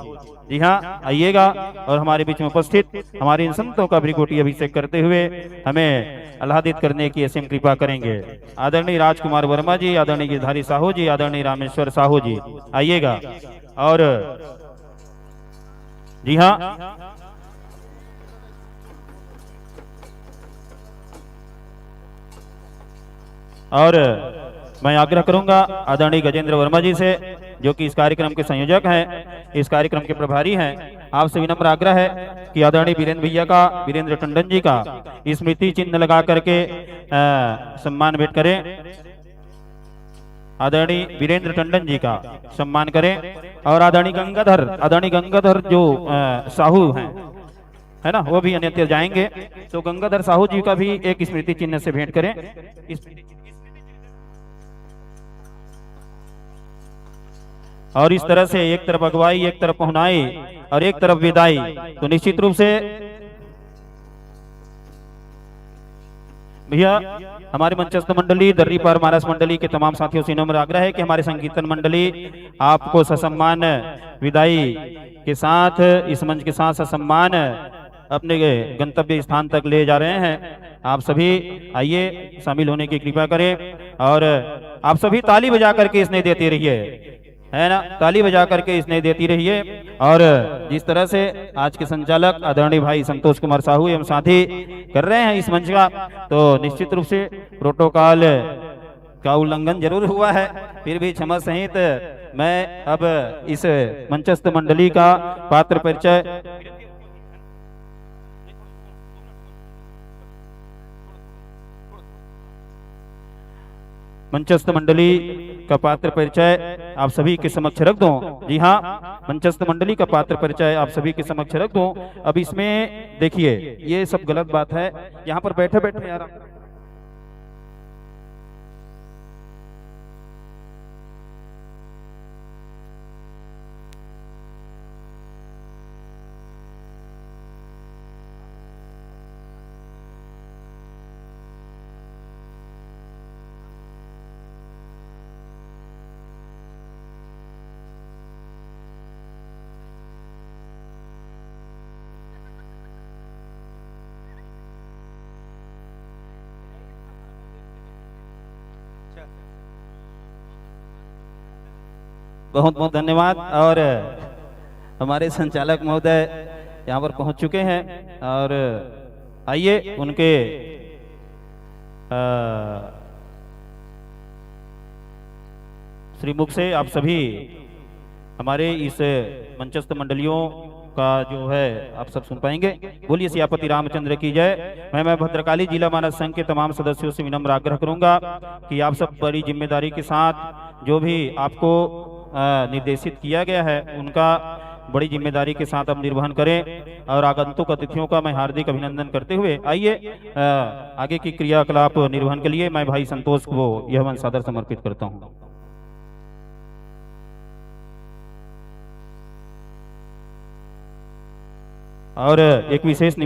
E: जी हाँ, आइएगा और हमारे बीच में उपस्थित हमारे इन संतों का विकोटी अभिषेक करते हुए हमें आह्लादित करने की असीम कृपा करेंगे। आदरणीय राजकुमार वर्मा जी, आदरणीय गिरधारी साहू जी, आदरणीय रामेश्वर साहू जी, आइएगा। और जी हाँ, और मैं आग्रह करूंगा आदरणीय गजेंद्र वर्मा जी से, जो कि इस कार्यक्रम के संयोजक हैं, इस कार्यक्रम के प्रभारी हैं। आपसे विनम्र आग्रह है कि आदरणीय वीरेंद्र भैया का, वीरेंद्र टंडन जी का स्मृति चिन्ह लगा करके सम्मान भेंट करें। आदरणीय वीरेंद्र टंडन जी का सम्मान करें। और आदरणीय गंगाधर जो साहू हैं, है ना, वो भी अन्यत्र जाएंगे, तो गंगाधर साहू जी का भी एक स्मृति चिन्ह से भेंट करें। और इस तरह से एक तरफ अगुवाई, एक तरफ पहुनाई और एक तरफ विदाई, तो निश्चित रूप से भैया हमारे मंचस्थ मंडली, दर्रीपार महाराज मंडली के तमाम साथियों से नम्र आग्रह है कि हमारे संकीर्तन मंडली आपको ससम्मान विदाई के साथ, इस मंच के साथ ससम्मान अपने गंतव्य स्थान तक ले जा रहे हैं। आप सभी आइए, शामिल होने की कृपा करें और आप सभी ताली बजा करके स्नेह देते रहिए, है ना, ताली बजा करके स्नेह देती रहिए। और जिस तरह से आज के संचालक आदरणीय भाई संतोष कुमार साहू एवं साथी कर रहे हैं इस मंच का, तो निश्चित रूप से प्रोटोकॉल का उल्लंघन जरूर हुआ है, फिर भी क्षमा सहित मैं अब इस मंचस्थ मंडली का पात्र परिचय मंचस्थ मंडली का पात्र परिचय आप सभी के समक्ष रख दूं। जी हाँ, मंचस्थ मंडली का पात्र परिचय आप सभी के समक्ष रख दूं। अब इसमें देखिए, ये सब गलत बात है, यहाँ पर बैठे बैठे यार बहुत बहुत धन्यवाद। और हमारे संचालक महोदय यहाँ पर पहुँच चुके हैं और आइए उनके श्रीमुख से आप सभी हमारे इस मंचस्थ मंडलियों का जो है आप सब सुन पाएंगे। बोलिए सियापति रामचंद्र की जय। मैं भद्रकाली जिला मानस संघ के तमाम सदस्यों से विनम्र आग्रह करूंगा कि आप सब बड़ी जिम्मेदारी के साथ जो भी आपको निर्देशित किया गया है उनका बड़ी जिम्मेदारी के साथ आप निर्वहन करें। और आगंतुक अतिथियों का मैं हार्दिक अभिनंदन करते हुए आइए आगे की क्रियाकलाप निर्वहन के लिए मैं भाई संतोष को यह मन सादर समर्पित करता हूँ। और एक विशेष